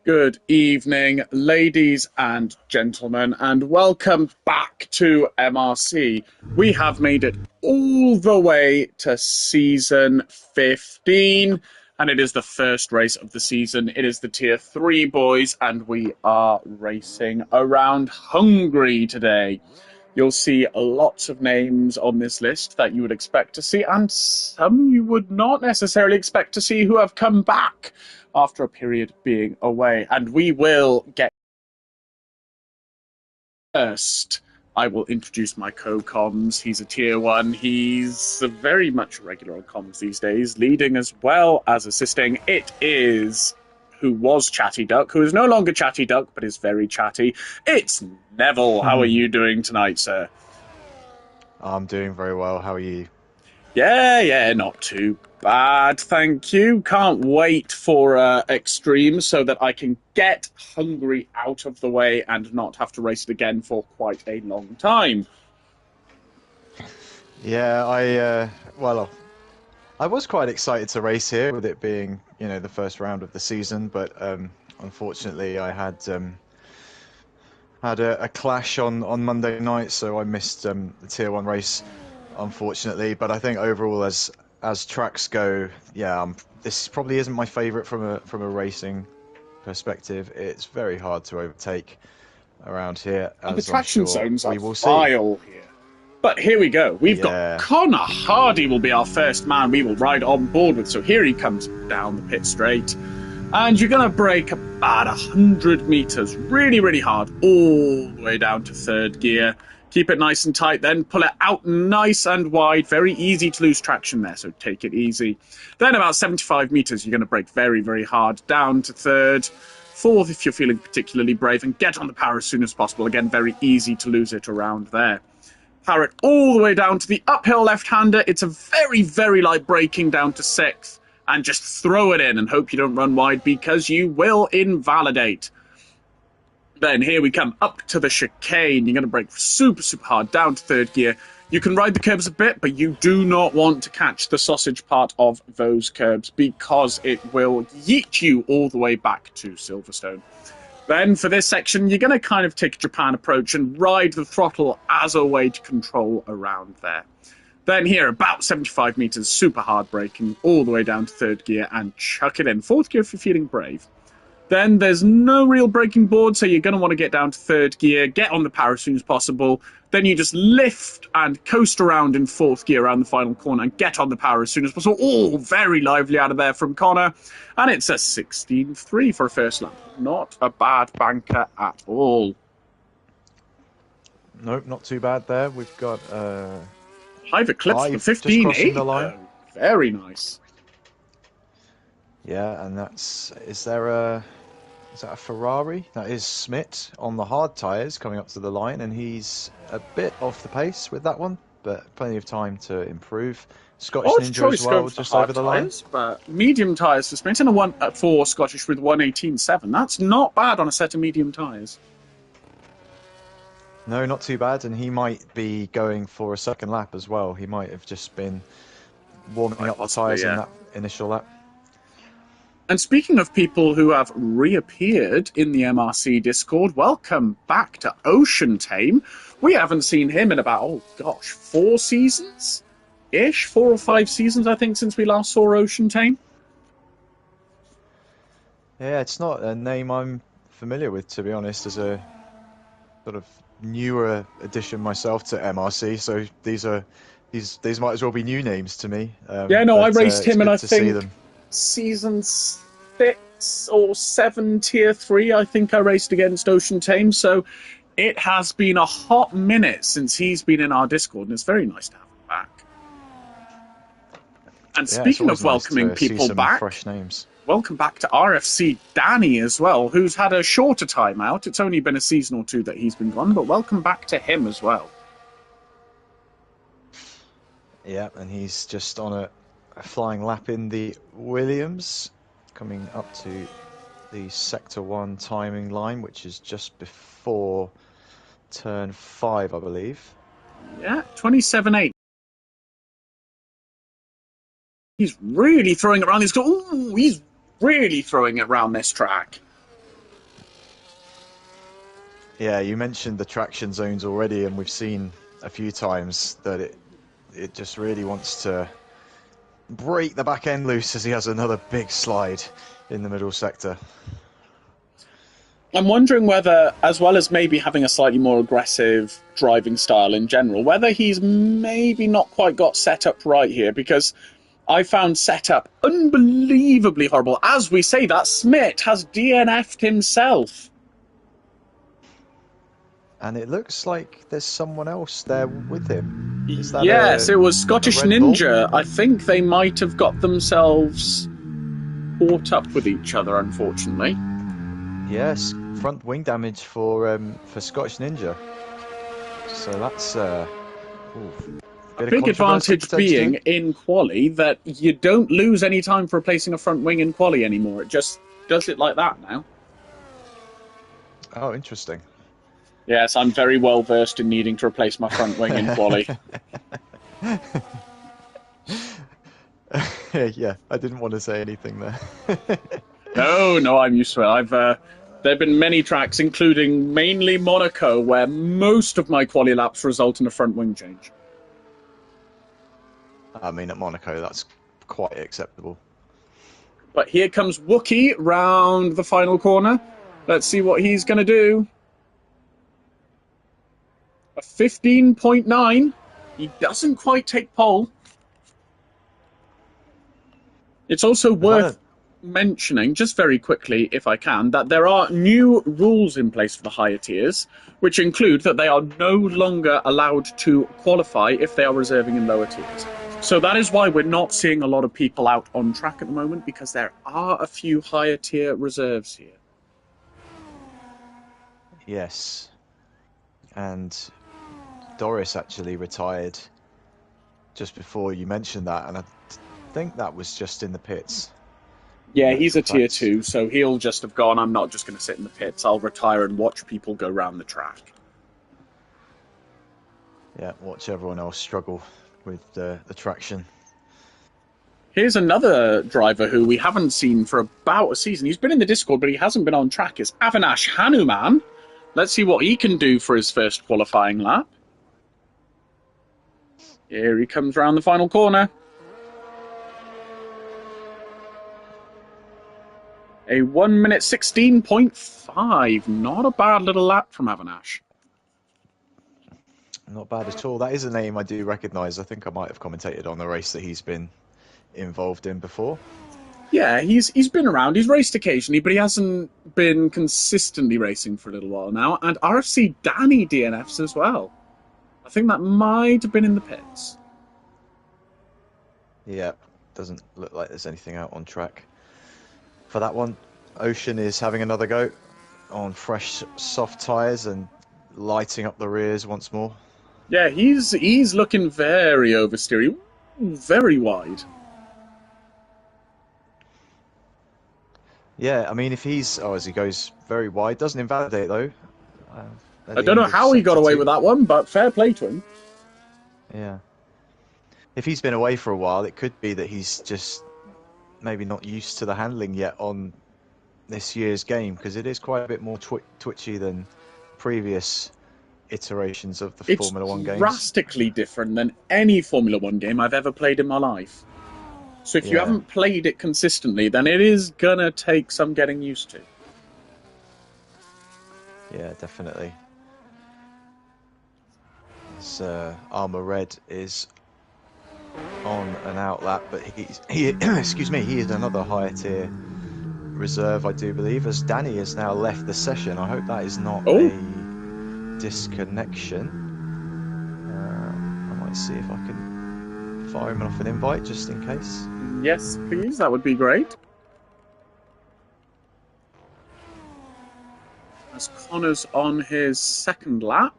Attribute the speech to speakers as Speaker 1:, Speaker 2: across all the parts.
Speaker 1: Good evening, ladies and gentlemen, and welcome back to MRC. We have made it all the way to season 15, and it is the first race of the season. It is the Tier 3 boys, and we are racing around Hungary today. You'll see lots of names on this list that you would expect to see, and some you would not necessarily expect to see who have come back after a period being away. And we will get first. I will introduce my co-coms. He's a tier 1. He's very much a regular on comms these days, leading as well as assisting. It is who was Chatty Duck, who is no longer Chatty Duck, but is very chatty. It's Neville. How are you doing tonight, sir?
Speaker 2: I'm doing very well. How are you?
Speaker 1: Yeah, not too bad, thank you. Can't wait for Extreme so that I can get Hungary out of the way and not have to race it again for quite a long time.
Speaker 2: Yeah, I was quite excited to race here with it being, the first round of the season, but unfortunately I had a clash on Monday night, so I missed the Tier 1 race, unfortunately. But I think overall, as tracks go, this probably isn't my favourite from a racing perspective. It's very hard to overtake around here,
Speaker 1: And
Speaker 2: as
Speaker 1: the traction
Speaker 2: I'm sure
Speaker 1: zones
Speaker 2: we
Speaker 1: are
Speaker 2: will see.
Speaker 1: vile here. But here we go. We've got Connor Hardy will be our first man we will ride on board with. So here he comes down the pit straight. And you're going to brake about 100 meters really, really hard all the way down to third gear. Keep it nice and tight, then pull it out nice and wide. Very easy to lose traction there, so take it easy. Then about 75 meters, you're going to brake very, very hard down to third. Fourth, if you're feeling particularly brave, and get on the power as soon as possible. Again, very easy to lose it around there. Power it all the way down to the uphill left-hander. It's a very, very light braking down to sixth. And just throw it in and hope you don't run wide because you will invalidate. Then here we come up to the chicane. You're going to brake super, super hard down to third gear. You can ride the curbs a bit, but you do not want to catch the sausage part of those curbs because it will yeet you all the way back to Silverstone. Then for this section, you're going to kind of take a Japan approach and ride the throttle as a way to control around there. Then here, about 75 meters, super hard braking, all the way down to third gear and chuck it in. Fourth gear if you're feeling brave. Then there's no real braking board, so you're going to want to get down to third gear, get on the power as soon as possible. Then you just lift and coast around in fourth gear around the final corner and get on the power as soon as possible. All very lively out of there from Connor. And it's a 16.3 for a first lap. Not a bad banker at all.
Speaker 2: Nope, not too bad there. We've got...
Speaker 1: I've eclipsed the 15.8 though. Very nice.
Speaker 2: Yeah, and is that a Ferrari? That is Smith on the hard tyres coming up to the line, and he's a bit off the pace with that one, but plenty of time to improve. Scottish Ninja as well, just over the line.
Speaker 1: But medium tyres for Smith and a 1.4 Scottish with 118.7. That's not bad on a set of medium tyres.
Speaker 2: No, not too bad, and he might be going for a second lap as well. He might have just been warming up the tyres in that initial lap.
Speaker 1: And speaking of people who have reappeared in the MRC Discord, welcome back to Ocean Tame. We haven't seen him in about, 4 seasons-ish? 4 or 5 seasons, I think, since we last saw Ocean Tame.
Speaker 2: Yeah, it's not a name I'm familiar with, to be honest, as a sort of newer addition myself to MRC, so these might as well be new names to me.
Speaker 1: I raced him, and I think season 6 or 7 tier 3 I think I raced against Ocean Tame, so it has been a hot minute since he's been in our Discord, and it's very nice to have him back. And speaking of welcoming people back,
Speaker 2: fresh names.
Speaker 1: Welcome back to RFC Danny as well, who's had a shorter time out. It's only been a season or 2 that he's been gone, but welcome back to him as well.
Speaker 2: Yeah, and he's just on a flying lap in the Williams, coming up to the Sector 1 timing line, which is just before turn 5, I believe.
Speaker 1: Yeah, 27.8. He's really throwing it around. He's really throwing it around this track.
Speaker 2: Yeah, you mentioned the traction zones already, and we've seen a few times that it just really wants to break the back end loose as he has another big slide in the middle sector.
Speaker 1: I'm wondering whether, as well as maybe having a slightly more aggressive driving style in general, whether he's maybe not quite got set up right here, because I found setup unbelievably horrible. As we say that, Smith has DNF'd himself.
Speaker 2: And it looks like there's someone else there with him. Is that
Speaker 1: Yes, it was Scottish
Speaker 2: Red Bull?
Speaker 1: Ninja. I think they might have got themselves caught up with each other, unfortunately.
Speaker 2: Yes, front wing damage for Scottish Ninja. So that's a
Speaker 1: big advantage being in quali that you don't lose any time for replacing a front wing in quali anymore. It just does it like that now.
Speaker 2: Oh, interesting.
Speaker 1: Yes, I'm very well versed in needing to replace my front wing in quali.
Speaker 2: Yeah, I didn't want to say anything there.
Speaker 1: No, I'm used to it. There have been many tracks, including mainly Monaco, where most of my quali laps result in a front wing change.
Speaker 2: I mean, at Monaco, that's quite acceptable.
Speaker 1: But here comes Wookie round the final corner. Let's see what he's going to do. A 15.9. He doesn't quite take pole. It's also worth mentioning, just very quickly, if I can, that there are new rules in place for the higher tiers, which include that they are no longer allowed to qualify if they are reserving in lower tiers. So that is why we're not seeing a lot of people out on track at the moment, because there are a few higher tier reserves here.
Speaker 2: Yes. And Doris actually retired just before you mentioned that, and I think that was just in the pits.
Speaker 1: Yeah, he's a tier 2, so he'll just have gone, I'm not just going to sit in the pits, I'll retire and watch people go round the track.
Speaker 2: Yeah, watch everyone else struggle with the traction.
Speaker 1: Here's another driver who we haven't seen for about a season. He's been in the Discord, but he hasn't been on track. It's Avinash Hanuman. Let's see what he can do for his first qualifying lap. Here he comes round the final corner. A 1 minute 16.5. Not a bad little lap from Avinash.
Speaker 2: Not bad at all. That is a name I do recognise. I think I might have commentated on the race that he's been involved in before.
Speaker 1: Yeah, he's been around. He's raced occasionally, but he hasn't been consistently racing for a little while now. And RFC Danny DNFs as well. I think that might have been in the pits.
Speaker 2: Yeah, doesn't look like there's anything out on track for that one. Ocean is having another go on fresh, soft tyres and lighting up the rears once more.
Speaker 1: Yeah, he's looking very oversteery, very wide.
Speaker 2: Yeah, I mean, if as he goes very wide, doesn't invalidate though.
Speaker 1: I don't know how he got away with that one, but fair play to him.
Speaker 2: Yeah. If he's been away for a while, it could be that he's just maybe not used to the handling yet on this year's game, because it is quite a bit more twitchy than previous iterations of the Formula 1 games.
Speaker 1: It's drastically different than any Formula 1 game I've ever played in my life. So if you haven't played it consistently, then it is gonna take some getting used to.
Speaker 2: Yeah, definitely. Armour Red is on an out lap, but he excuse me, he is another higher tier reserve, I do believe, as Danny has now left the session. I hope that is not a disconnection. I might see if I can fire him off an invite just in case.
Speaker 1: Yes, please, that would be great. As Connor's on his second lap.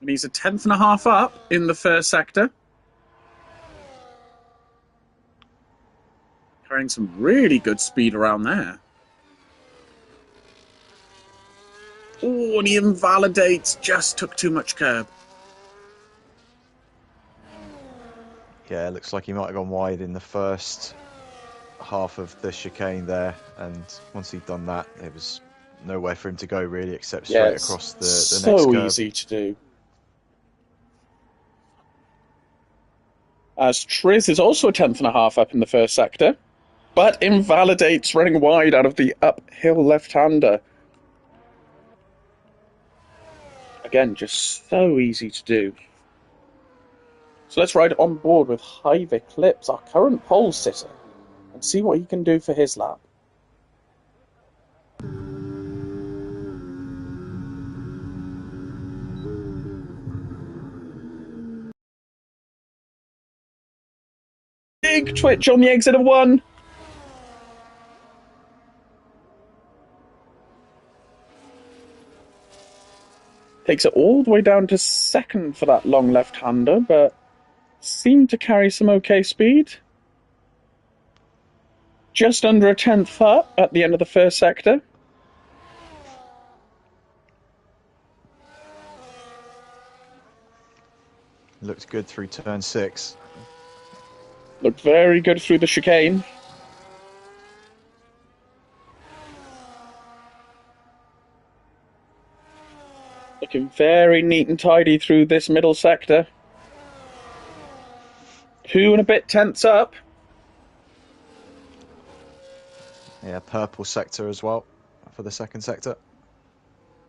Speaker 1: And he's a 10.5 up in the first sector. Carrying some really good speed around there. Oh, and he invalidates. Just took too much curb.
Speaker 2: Yeah, it looks like he might have gone wide in the first half of the chicane there, and once he'd done that, there was nowhere for him to go really, except straight across the next
Speaker 1: so
Speaker 2: curve.
Speaker 1: Easy to do. As Triz is also a 10.5 up in the first sector, but invalidates running wide out of the uphill left-hander. Again, just so easy to do. So let's ride on board with Hive Eclipse, our current pole sitter, and see what he can do for his lap. Big twitch on the exit of 1. Takes it all the way down to 2nd for that long left-hander, but seemed to carry some okay speed. Just under a 10th up at the end of the first sector.
Speaker 2: Looked good through turn 6.
Speaker 1: Looked very good through the chicane. Looking very neat and tidy through this middle sector. 2 and a bit tenths up.
Speaker 2: Yeah, purple sector as well for the second sector.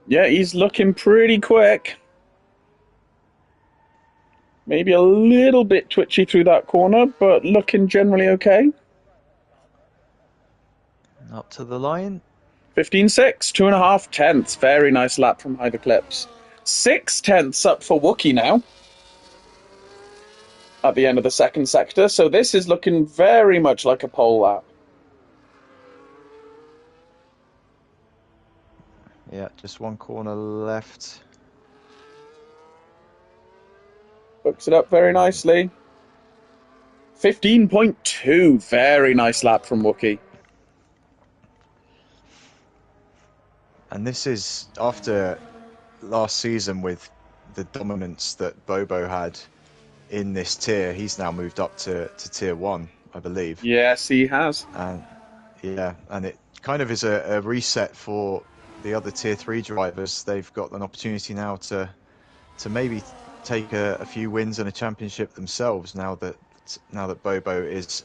Speaker 1: Yeah, he's looking pretty quick. Maybe a little bit twitchy through that corner, but looking generally okay.
Speaker 2: Up to the line.
Speaker 1: 15.6, 2.5 tenths. Very nice lap from Hive Eclipse. 6 tenths up for Wookie now. At the end of the second sector, so this is looking very much like a pole lap.
Speaker 2: Yeah, just one corner left.
Speaker 1: Books it up very nicely. 15.2, very nice lap from Wookie.
Speaker 2: And this is after last season with the dominance that Bobo had in this tier. He's now moved up to tier 1, I believe.
Speaker 1: Yes, he has.
Speaker 2: And yeah, and it kind of is a reset for the other tier 3 drivers. They've got an opportunity now to maybe take a few wins and a championship themselves now that Bobo is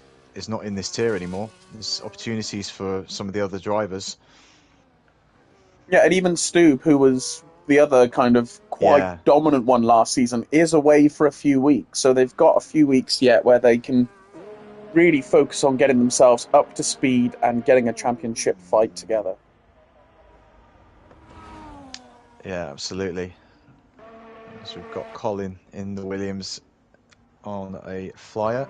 Speaker 2: not in this tier anymore. There's opportunities for some of the other drivers.
Speaker 1: Yeah, and even Stoob, who was the other kind of quite dominant one last season, is away for a few weeks. So they've got a few weeks yet where they can really focus on getting themselves up to speed and getting a championship fight together.
Speaker 2: Yeah, absolutely. So we've got Colin in the Williams on a flyer.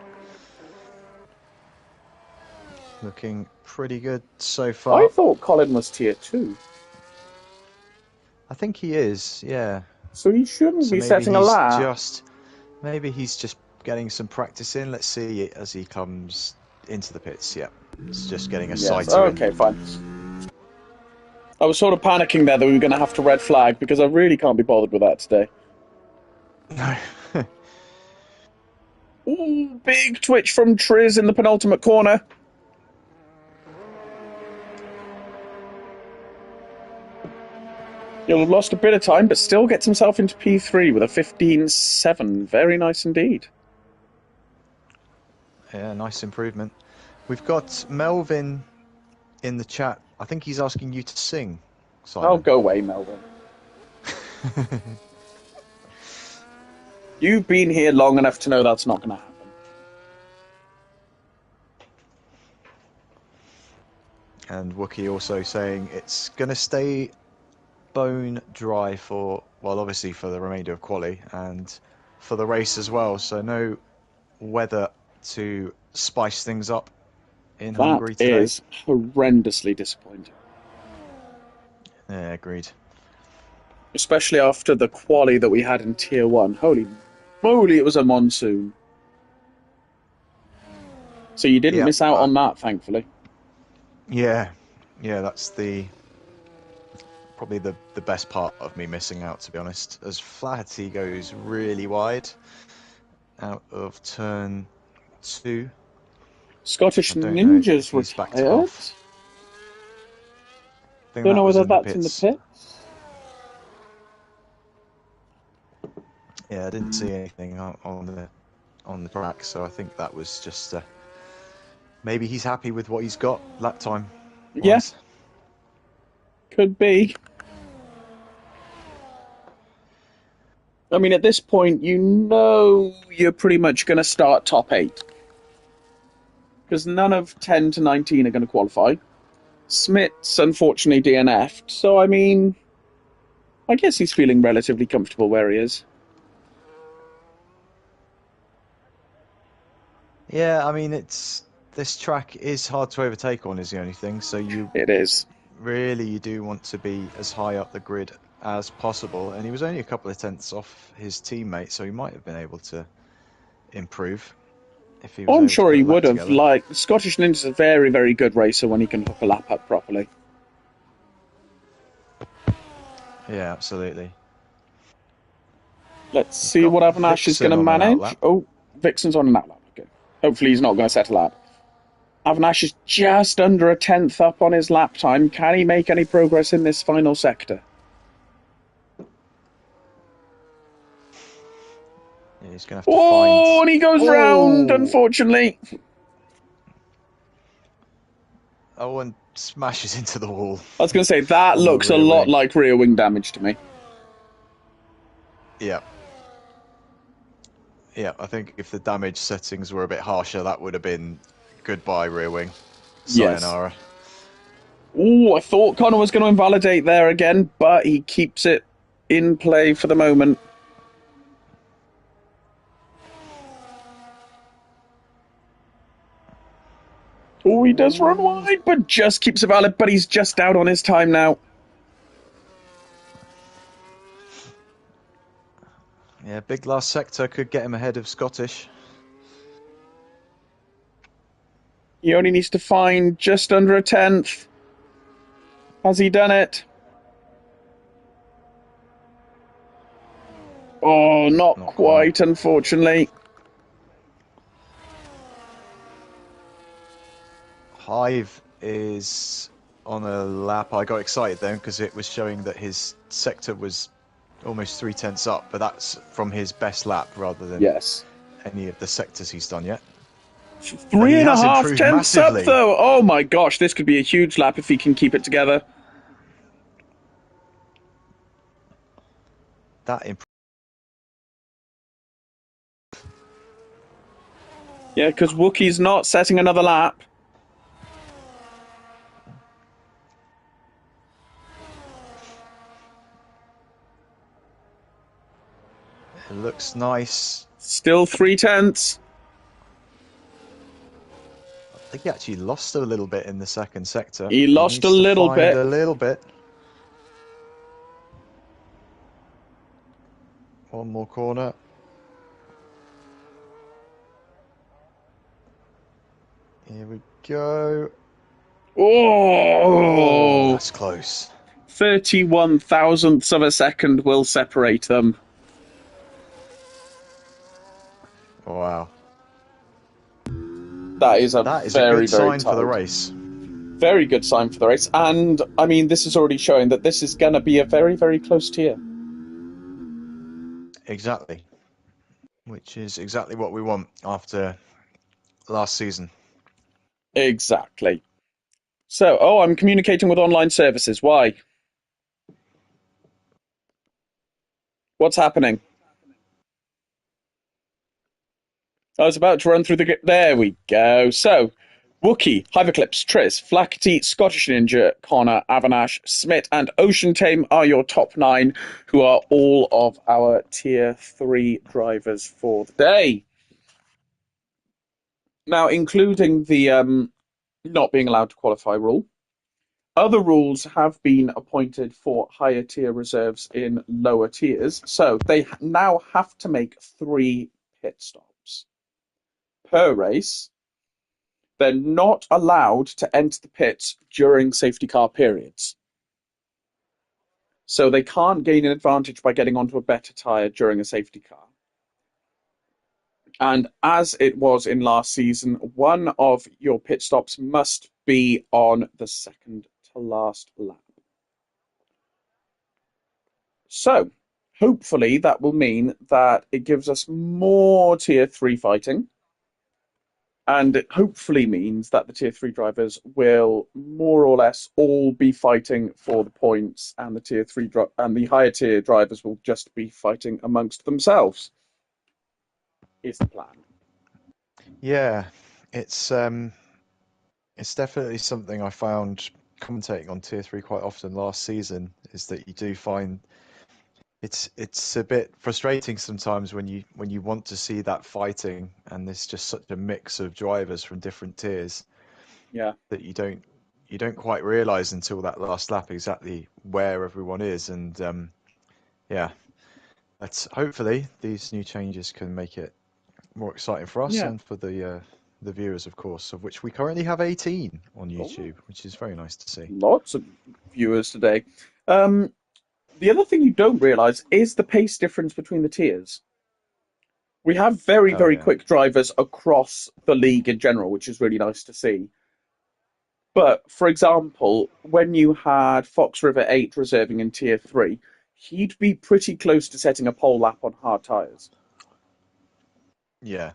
Speaker 2: Looking pretty good so far.
Speaker 1: I thought Colin was tier 2.
Speaker 2: I think he is, yeah.
Speaker 1: So he shouldn't be setting a lap.
Speaker 2: Maybe he's just getting some practice in. Let's see as he comes into the pits. Yeah, it's just getting a sighter in.
Speaker 1: Okay, fine. I was sort of panicking there that we were going to have to red flag because I really can't be bothered with that today.
Speaker 2: No.
Speaker 1: Ooh, big twitch from Triz in the penultimate corner. He'll have lost a bit of time, but still gets himself into P3 with a 15.7. Very nice indeed.
Speaker 2: Yeah, nice improvement. We've got Melvin in the chat. I think he's asking you to sing, Simon.
Speaker 1: Oh, go away, Melvin. You've been here long enough to know that's not going to happen.
Speaker 2: And Wookie also saying it's going to stay bone dry for, well, obviously for the remainder of quali and for the race as well. So no weather to spice things up in Hungary today.
Speaker 1: That is horrendously disappointing.
Speaker 2: Yeah, agreed.
Speaker 1: Especially after the quali that we had in Tier 1. Holy moly, it was a monsoon. So you didn't miss out on that, thankfully.
Speaker 2: Yeah, that's probably the best part of me missing out, to be honest. As Flaherty goes really wide out of turn 2.
Speaker 1: Scottish
Speaker 2: I don't know
Speaker 1: Ninjas
Speaker 2: if he's backed it
Speaker 1: retired.
Speaker 2: off. I think
Speaker 1: Don't
Speaker 2: that
Speaker 1: know
Speaker 2: was
Speaker 1: whether
Speaker 2: in the
Speaker 1: that's in the
Speaker 2: pits.
Speaker 1: pits.
Speaker 2: Yeah, I didn't see anything on the track, so I think that was just maybe he's happy with what he's got lap time
Speaker 1: Yeah,
Speaker 2: wise.
Speaker 1: could be. I mean, at this point, you know you're pretty much going to start top 8. Because none of 10 to 19 are going to qualify. Smith's unfortunately DNF'd, so I mean, I guess he's feeling relatively comfortable where he is.
Speaker 2: Yeah, I mean this track is hard to overtake on is the only thing, so
Speaker 1: It is.
Speaker 2: you do want to be as high up the grid as possible, and he was only a couple of tenths off his teammate, so he might have been able to improve if he
Speaker 1: Oh,
Speaker 2: was
Speaker 1: I'm
Speaker 2: able to
Speaker 1: sure
Speaker 2: put
Speaker 1: he
Speaker 2: a lap
Speaker 1: would have.
Speaker 2: together.
Speaker 1: Like, the Scottish Ninja's a very, very good racer when he can hook a lap up properly.
Speaker 2: Yeah, absolutely.
Speaker 1: Let's
Speaker 2: He's
Speaker 1: see
Speaker 2: got
Speaker 1: what Avanash is going
Speaker 2: Vixen
Speaker 1: to
Speaker 2: on an
Speaker 1: manage.
Speaker 2: outlap.
Speaker 1: Oh, Vixen's on an outlap. Okay. Hopefully he's not going to set a lap. Avanash is just under a tenth up on his lap time. Can he make any progress in this final sector?
Speaker 2: Yeah, he's going to have to find.
Speaker 1: Oh, and he goes round,
Speaker 2: Oh,
Speaker 1: unfortunately.
Speaker 2: Owen smashes into the wall
Speaker 1: I was going to say, that
Speaker 2: on the
Speaker 1: looks a
Speaker 2: rear
Speaker 1: lot
Speaker 2: wing.
Speaker 1: like rear wing damage to me.
Speaker 2: Yeah. Yeah, I think if the damage settings were a bit harsher, that would have been goodbye rear wing.
Speaker 1: Yes.
Speaker 2: Sayonara.
Speaker 1: Oh, I thought Connor was going to invalidate there again, but he keeps it in play for the moment. Oh, he does run wide, but just keeps it valid, but he's just out on his time now.
Speaker 2: Yeah, big last sector could get him ahead of Scottish.
Speaker 1: He only needs to find just under a tenth. Has he done it? Oh, not
Speaker 2: Not quite.
Speaker 1: quite, unfortunately.
Speaker 2: Hive is on a lap. I got excited then because it was showing that his sector was almost 3 tenths up, but that's from his best lap rather than
Speaker 1: Yes.
Speaker 2: any of the sectors he's done yet. But
Speaker 1: Three
Speaker 2: he
Speaker 1: and a
Speaker 2: has
Speaker 1: half
Speaker 2: improved
Speaker 1: tenths up,
Speaker 2: massively.
Speaker 1: though. Oh my gosh, this could be a huge lap if he can keep it together.
Speaker 2: That imp
Speaker 1: Yeah, because Wookie's not setting another lap.
Speaker 2: It looks nice.
Speaker 1: Still 3 tenths.
Speaker 2: I think he actually lost a little bit in the second sector.
Speaker 1: He
Speaker 2: He
Speaker 1: lost a
Speaker 2: needs to
Speaker 1: little
Speaker 2: find
Speaker 1: bit.
Speaker 2: a little bit. One more corner. Here we go. Oh,
Speaker 1: Oh,
Speaker 2: that's close.
Speaker 1: 31 thousandths of a second will separate them.
Speaker 2: Wow.
Speaker 1: That is a
Speaker 2: That is a
Speaker 1: very,
Speaker 2: good
Speaker 1: very
Speaker 2: sign for
Speaker 1: tight.
Speaker 2: the race.
Speaker 1: Very good sign for the race. And, I mean, this is already showing that this is going to be a very, very close tier.
Speaker 2: Exactly. Which is exactly what we want after last season.
Speaker 1: Exactly. So, oh, I'm communicating with online services. Why? What's happening? I was about to run through the... There we go. So, Wookie, Hyverclips, Triss, Flackety, Scottish Ninja, Connor, Avanash, Smith, and Ocean Tame are your top 9, who are all of our Tier 3 drivers for the day. Now, including the not being allowed to qualify rule, other rules have been appointed for higher tier reserves in lower tiers, so they now have to make 3 pit stops per race. They're not allowed to enter the pits during safety car periods. So they can't gain an advantage by getting onto a better tyre during a safety car. And as it was in last season, one of your pit stops must be on the second to last lap. So, hopefully, that will mean that it gives us more Tier 3 fighting. And it hopefully means that the Tier 3 drivers will more or less all be fighting for the points, and the Tier 3 and the higher tier drivers will just be fighting amongst themselves. Is the plan.
Speaker 2: Yeah, it's definitely something I found commentating on Tier 3 quite often last season, is that you do find it's a bit frustrating sometimes when you want to see that fighting and there's just such a mix of drivers from different tiers
Speaker 1: Yeah.
Speaker 2: that you don't quite realize until that last lap exactly where everyone is. And yeah, let's hopefully these new changes can make it more exciting for us
Speaker 1: Yeah.
Speaker 2: and for the viewers, of course, of which we currently have 18 on
Speaker 1: Oh,
Speaker 2: YouTube, which is very nice to see.
Speaker 1: lots of viewers today. The other thing you don't realize is the pace difference between the tiers. We have very,
Speaker 2: Oh
Speaker 1: very
Speaker 2: yeah.
Speaker 1: quick drivers across the league in general, which is really nice to see. But for example, when you had Fox River 8 reserving in Tier 3, he'd be pretty close to setting a pole lap on hard tyres.
Speaker 2: Yeah.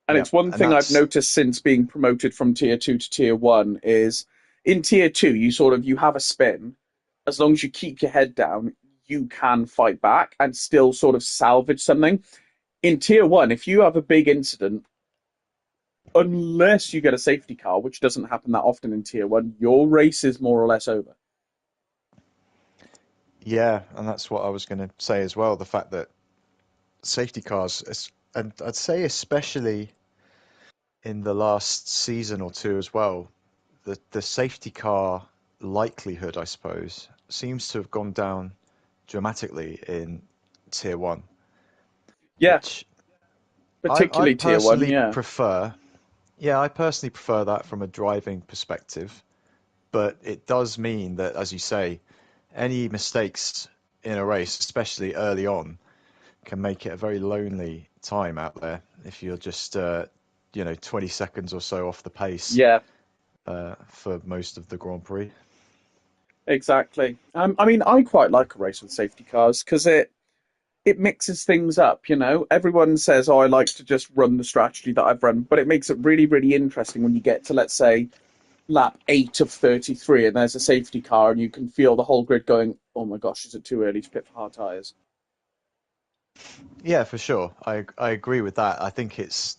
Speaker 1: And
Speaker 2: Yeah.
Speaker 1: it's one
Speaker 2: And
Speaker 1: thing I've
Speaker 2: that's
Speaker 1: noticed since being promoted from Tier 2 to Tier 1 is in Tier 2, you have a spin. As long as you keep your head down, you can fight back and still sort of salvage something. In Tier 1, if you have a big incident, unless you get a safety car, which doesn't happen that often in Tier 1, your race is more or less over.
Speaker 2: Yeah, and that's what I was going to say as well. The fact that safety cars, and I'd say especially in the last season or two as well, the safety car likelihood, I suppose, seems to have gone down dramatically in Tier 1,
Speaker 1: Yeah,
Speaker 2: which I
Speaker 1: particularly Tier 1,
Speaker 2: personally
Speaker 1: yeah.
Speaker 2: prefer. Yeah, I personally prefer that from a driving perspective, but it does mean that, as you say, any mistakes in a race, especially early on, can make it a very lonely time out there if you're just 20 seconds or so off the pace
Speaker 1: Yeah,
Speaker 2: for most of the Grand Prix.
Speaker 1: exactly. I mean, I quite like a race with safety cars because it mixes things up, you know. Everyone says, "Oh, I like to just run the strategy that I've run," but it makes it really, really interesting when you get to, let's say, lap 8 of 33 and there's a safety car and you can feel the whole grid going, "Oh my gosh, is it too early to pit for hard tyres?"
Speaker 2: Yeah, for sure. I agree with that. I think it's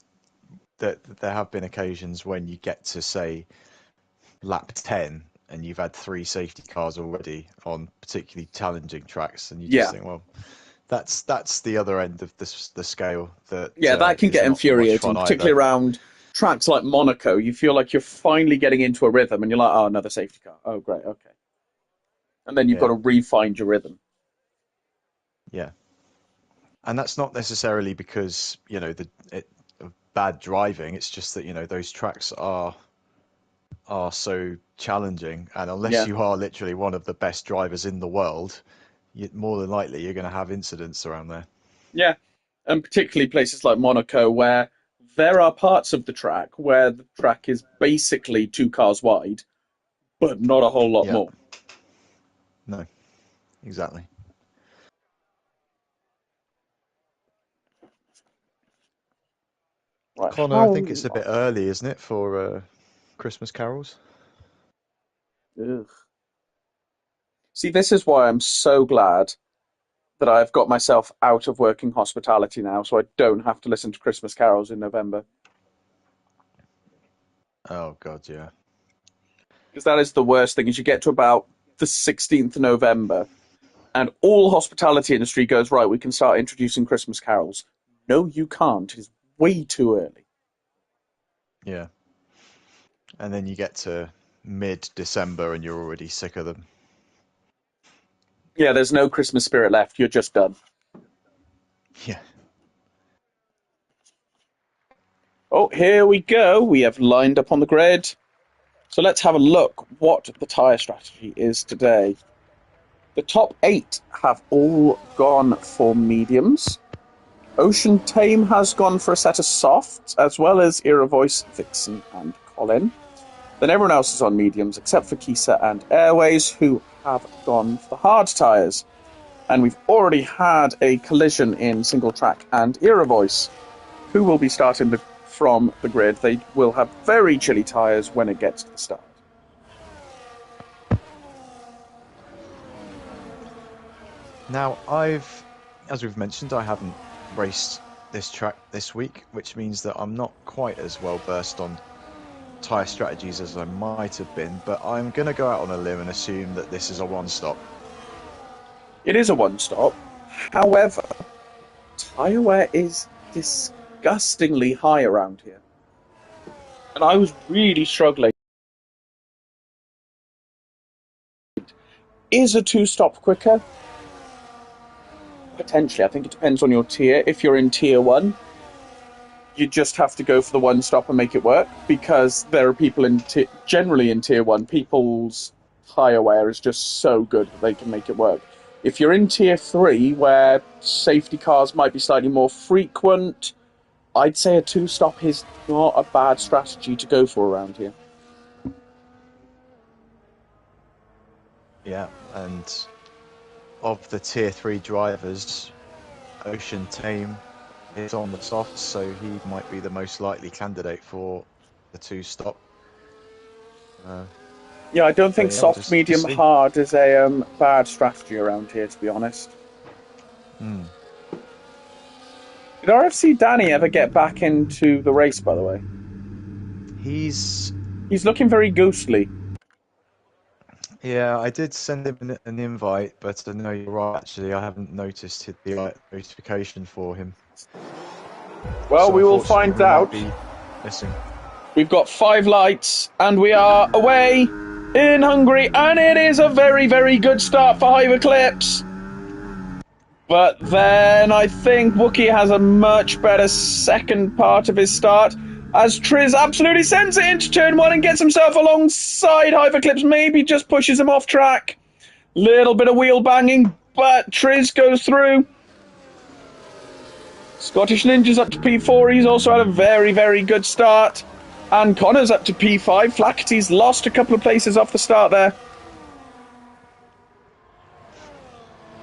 Speaker 2: that there have been occasions when you get to say lap 10 and you've had three safety cars already on particularly challenging tracks, and you just
Speaker 1: Yeah.
Speaker 2: think, well, that's the other end of the scale that
Speaker 1: Yeah, that can
Speaker 2: is
Speaker 1: get
Speaker 2: not much
Speaker 1: infuriating,
Speaker 2: fun either.
Speaker 1: particularly around tracks like Monaco. You feel like you're finally getting into a rhythm and you're like, "Oh, another safety car. Oh, great. Okay." And then you've got
Speaker 2: Yeah,
Speaker 1: to re-find your rhythm.
Speaker 2: yeah, and that's not necessarily because of bad driving. It's just that those tracks are so challenging, and unless
Speaker 1: Yeah.
Speaker 2: you are literally one of the best drivers in the world, more than likely you're going to have incidents around there.
Speaker 1: Yeah. And particularly places like Monaco where there are parts of the track where the track is basically two cars wide, but not a whole lot
Speaker 2: Yeah,
Speaker 1: more.
Speaker 2: no, exactly.
Speaker 1: Right.
Speaker 2: Connor, I think it's a bit early, isn't it, for Christmas carols?
Speaker 1: Ugh. See, this is why I'm so glad that I've got myself out of working hospitality now, so I don't have to listen to Christmas carols in November.
Speaker 2: Oh God, yeah.
Speaker 1: Because that is the worst thing, is you get to about the 16th of November, and all hospitality industry goes, right, we can start introducing Christmas carols. No, you can't. It is way too early.
Speaker 2: Yeah. And then you get to mid-December and you're already sick of them.
Speaker 1: Yeah, there's no Christmas spirit left. You're just done.
Speaker 2: Yeah.
Speaker 1: Oh, here we go. We have lined up on the grid. So let's have a look what the tyre strategy is today. The top 8 have all gone for mediums. Ocean Tame has gone for a set of softs, as well as Era Voice, Vixen, and Colin. Then everyone else is on mediums, except for Kisa and Airways, who have gone for the hard tyres. And we've already had a collision in single track and Era Voice, who will be starting from the grid. They will have very chilly tyres when it gets to the start.
Speaker 2: Now, as we've mentioned, I haven't raced this track this week, which means that I'm not quite as well versed on tyre strategies as I might have been, but I'm going to go out on a limb and assume that this is a one-stop.
Speaker 1: It is a one-stop. However, tyre wear is disgustingly high around here. And I was really struggling. Is a two-stop quicker? Potentially. I think it depends on your tier. If you're in tier 1, you just have to go for the one-stop and make it work, because there are people generally in tier 1, people's tyre wear is just so good that they can make it work. If you're in tier 3, where safety cars might be slightly more frequent, I'd say a two-stop is not a bad strategy to go for around here.
Speaker 2: Yeah, and of the tier 3 drivers, Ocean Tame is on the softs, so he might be the most likely candidate for the two-stop.
Speaker 1: Yeah, I don't think soft, medium, hard is a bad strategy around here, to be honest. Did RFC Danny ever get back into the race, by the way?
Speaker 2: He's
Speaker 1: looking very ghostly.
Speaker 2: Yeah, I did send him an invite, but no, you're right, actually, I haven't noticed the notification for him.
Speaker 1: Well, so we will find out. We've got 5 lights, and we are away in Hungary, and it is a very, very good start for Hive Eclipse. But then I think Wookie has a much better second part of his start, as Triz absolutely sends it into turn 1 and gets himself alongside Hive Eclipse, maybe just pushes him off track. Little bit of wheel banging, but Triz goes through. Scottish Ninja's up to P4, he's also had a very, very good start. And Connor's up to P5, Flaherty's lost a couple of places off the start there.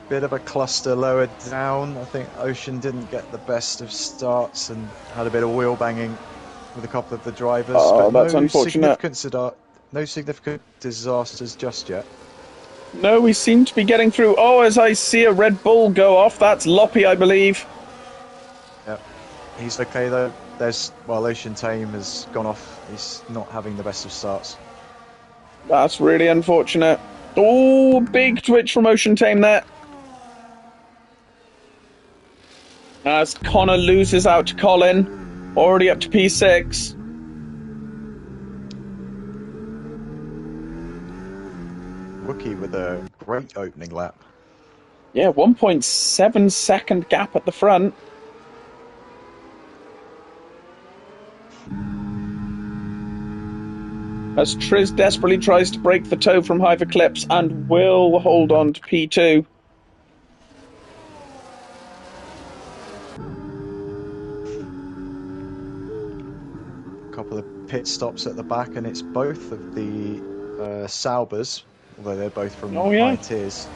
Speaker 2: Bit of a cluster lower down. I think Ocean didn't get the best of starts and had a bit of wheel banging with a couple of the drivers.
Speaker 1: Oh, but that's unfortunate.
Speaker 2: No significant disasters just yet.
Speaker 1: No, we seem to be getting through. Oh, as I see a Red Bull go off, that's Loppy, I believe.
Speaker 2: Yep. He's okay though. Ocean Tame has gone off. He's not having the best of starts.
Speaker 1: That's really unfortunate. Oh, big twitch from Ocean Tame there. As Connor loses out to Colin, already up to P6.
Speaker 2: Rookie with a great opening lap.
Speaker 1: Yeah, 1.7 second gap at the front. As Triz desperately tries to break the toe from Hive Eclipse and will hold on to P2.
Speaker 2: Couple of pit stops at the back, and it's both of the Saubers, although they're both from high tiers.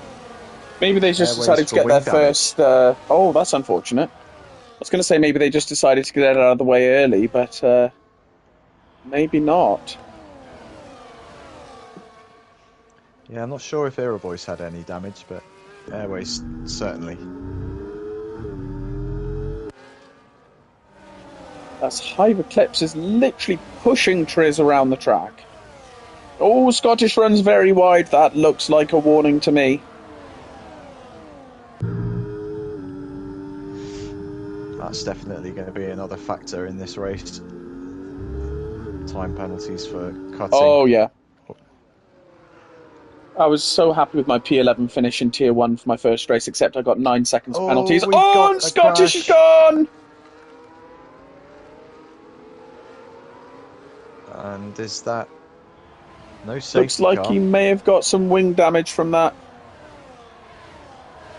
Speaker 1: Maybe they just decided to get their first... oh, that's unfortunate. I was going to say maybe they just decided to get it out of the way early, but maybe not.
Speaker 2: Yeah, I'm not sure if Era Voice had any damage, but Airways certainly.
Speaker 1: As Hive Eclipse is literally pushing Triz around the track. Oh, Scottish runs very wide. That looks like a warning to me.
Speaker 2: That's definitely going to be another factor in this race. Time penalties for cutting.
Speaker 1: Oh, yeah. I was so happy with my P11 finish in Tier 1 for my first race, except I got 9 seconds penalties. Oh, and Scottish is gone!
Speaker 2: And is that... No safety
Speaker 1: Looks like
Speaker 2: car.
Speaker 1: he may have got some wing damage from that.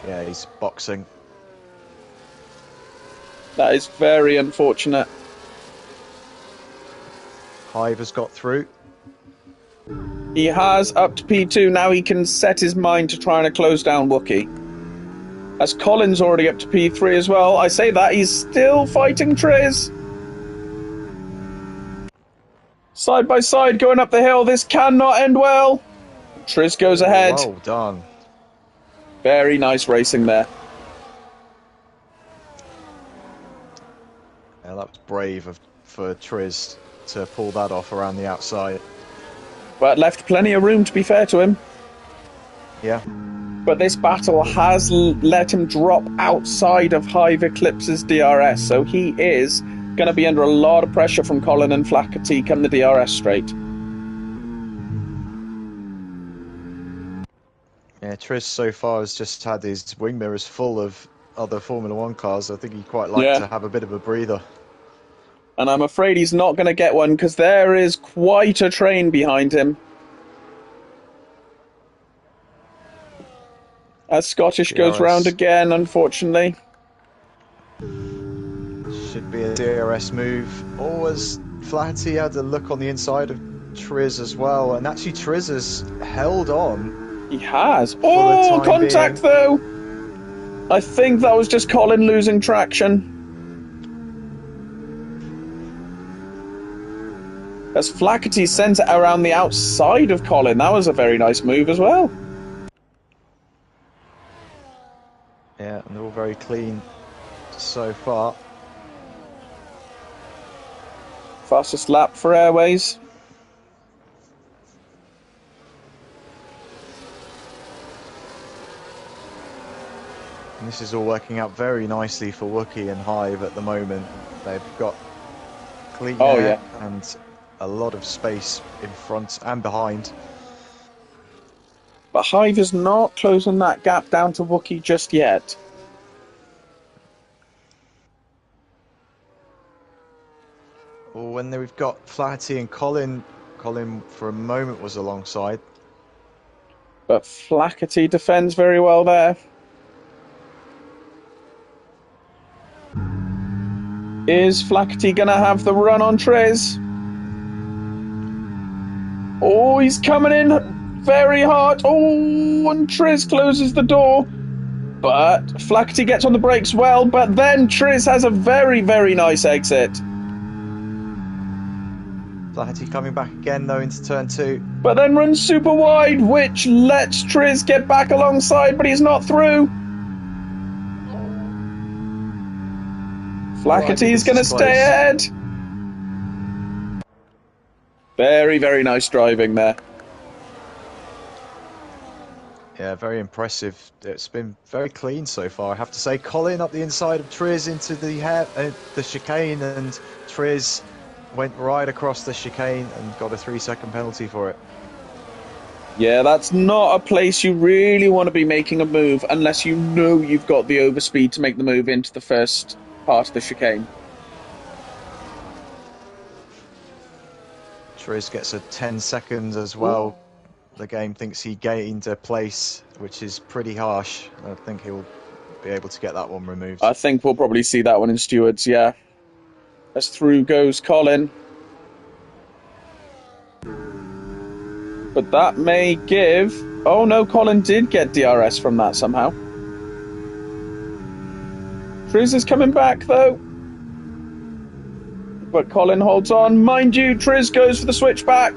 Speaker 2: Yeah, he's boxing.
Speaker 1: That is very unfortunate.
Speaker 2: Hive has got through.
Speaker 1: He has up to P2. Now he can set his mind to trying to close down Wookie. As Colin's already up to P3 as well. I say that, he's still fighting Triz. Side by side, going up the hill. This cannot end well. Triz goes ahead.
Speaker 2: Well done.
Speaker 1: Very nice racing there.
Speaker 2: Yeah, that was brave for Triz to pull that off around the outside.
Speaker 1: But left plenty of room, to be fair to him.
Speaker 2: Yeah.
Speaker 1: But this battle has let him drop outside of Hive Eclipse's DRS, so he is going to be under a lot of pressure from Colin and Flaherty come the DRS straight.
Speaker 2: Yeah, Triz so far has just had his wing mirrors full of other Formula 1 cars. I think he'd quite like to have a bit of a breather.
Speaker 1: And I'm afraid he's not going to get one because there is quite a train behind him. As Scottish goes round again, unfortunately.
Speaker 2: Should be a DRS move. Oh, as Flaherty had a look on the inside of Triz as well. And actually Triz has held on.
Speaker 1: He has. Oh, contact though! I think that was just Colin losing traction. As Flaherty sent it around the outside of Colin. That was a very nice move as well.
Speaker 2: Yeah, and they're all very clean so far.
Speaker 1: Fastest lap for Airways.
Speaker 2: And this is all working out very nicely for Wookie and Hive at the moment. They've got clean air and a lot of space in front and behind.
Speaker 1: But Hive is not closing that gap down to Wookie just yet.
Speaker 2: Well, when we've got Flaherty and Colin for a moment was alongside.
Speaker 1: But Flaherty defends very well there. Is Flaherty going to have the run on Triz? Oh, he's coming in very hard. Oh, and Triz closes the door. But Flaherty gets on the brakes well, but then Triz has a very, very nice exit.
Speaker 2: Flaherty coming back again, though, into turn 2.
Speaker 1: But then runs super wide, which lets Triz get back alongside, but he's not through. Flaherty's going to stay ahead. Very, very nice driving there.
Speaker 2: Yeah, very impressive. It's been very clean so far, I have to say. Colin up the inside of Triz into the chicane, and Triz went right across the chicane and got a 3-second penalty for it.
Speaker 1: Yeah, that's not a place you really want to be making a move unless you know you've got the overspeed to make the move into the first part of the chicane.
Speaker 2: Triz gets a 10 seconds as well. The game thinks he gained a place, which is pretty harsh. I think he'll be able to get that one removed.
Speaker 1: I think we'll probably see that one in stewards, yeah. As through goes Colin. But that may give... Oh no, Colin did get DRS from that somehow. Triz is coming back though. But Colin holds on. Mind you, Triz goes for the switchback.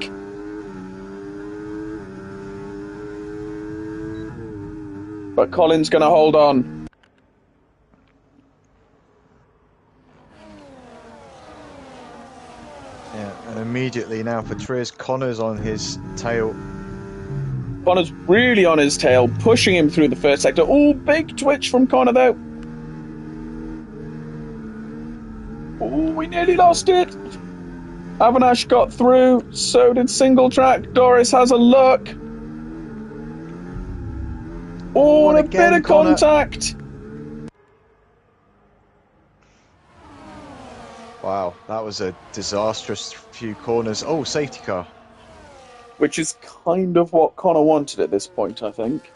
Speaker 1: But Colin's going to hold on.
Speaker 2: Yeah, and immediately now for Triz, Connor's on his tail.
Speaker 1: Connor's really on his tail, pushing him through the first sector. Oh, big twitch from Connor though. Oh, we nearly lost it. Avinash got through, so did Single Track. Doris has a look. Oh, and a bit of contact.
Speaker 2: Wow, that was a disastrous few corners. Oh, safety car.
Speaker 1: Which is kind of what Connor wanted at this point, I think.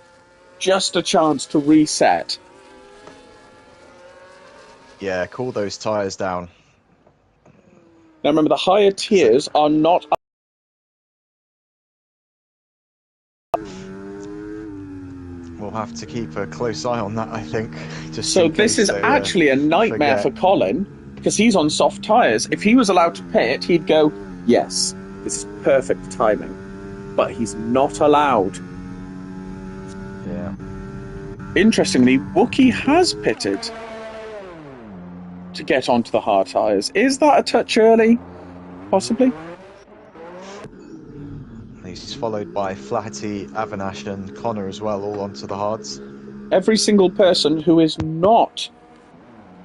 Speaker 1: Just a chance to reset.
Speaker 2: Yeah, cool those tyres down.
Speaker 1: Now remember, the higher tiers are not...
Speaker 2: We'll have to keep a close eye on that, I think. Just
Speaker 1: So
Speaker 2: in
Speaker 1: this
Speaker 2: case
Speaker 1: is
Speaker 2: they,
Speaker 1: actually a nightmare for
Speaker 2: forget.
Speaker 1: Colin, because he's on soft tyres. If he was allowed to pit, he'd go, yes, this is perfect timing. But he's not allowed.
Speaker 2: Yeah.
Speaker 1: Interestingly, Wookie has pitted to get onto the hard tyres. Is that a touch early? Possibly.
Speaker 2: He's followed by Flaherty, Avanash and Connor as well, all onto the hards.
Speaker 1: Every single person who is not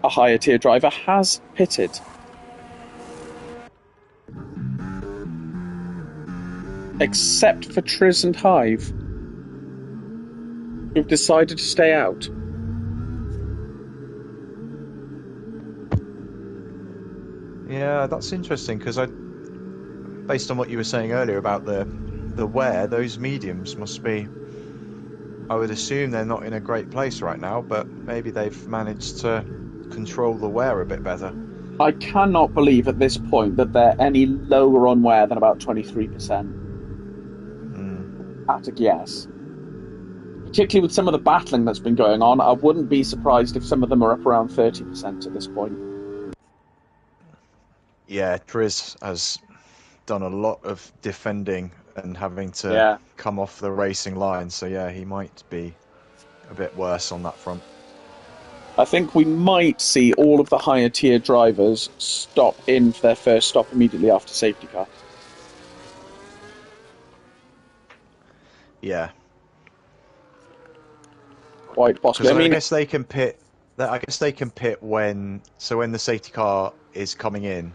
Speaker 1: a higher tier driver has pitted. Except for Triz and Hive, who've decided to stay out.
Speaker 2: Yeah, that's interesting, because based on what you were saying earlier about the wear, those mediums must be... I would assume they're not in a great place right now, but maybe they've managed to control the wear a bit better.
Speaker 1: I cannot believe at this point that they're any lower on wear than about 23%. At a guess. Particularly with some of the battling that's been going on, I wouldn't be surprised if some of them are up around 30% at this point.
Speaker 2: Yeah, Triz has done a lot of defending and having to come off the racing line, so yeah, he might be a bit worse on that front.
Speaker 1: I think we might see all of the higher tier drivers stop in for their first stop immediately after safety car.
Speaker 2: Yeah.
Speaker 1: Quite possibly.
Speaker 2: I mean, I guess they can pit. I guess they can pit when the safety car is coming in,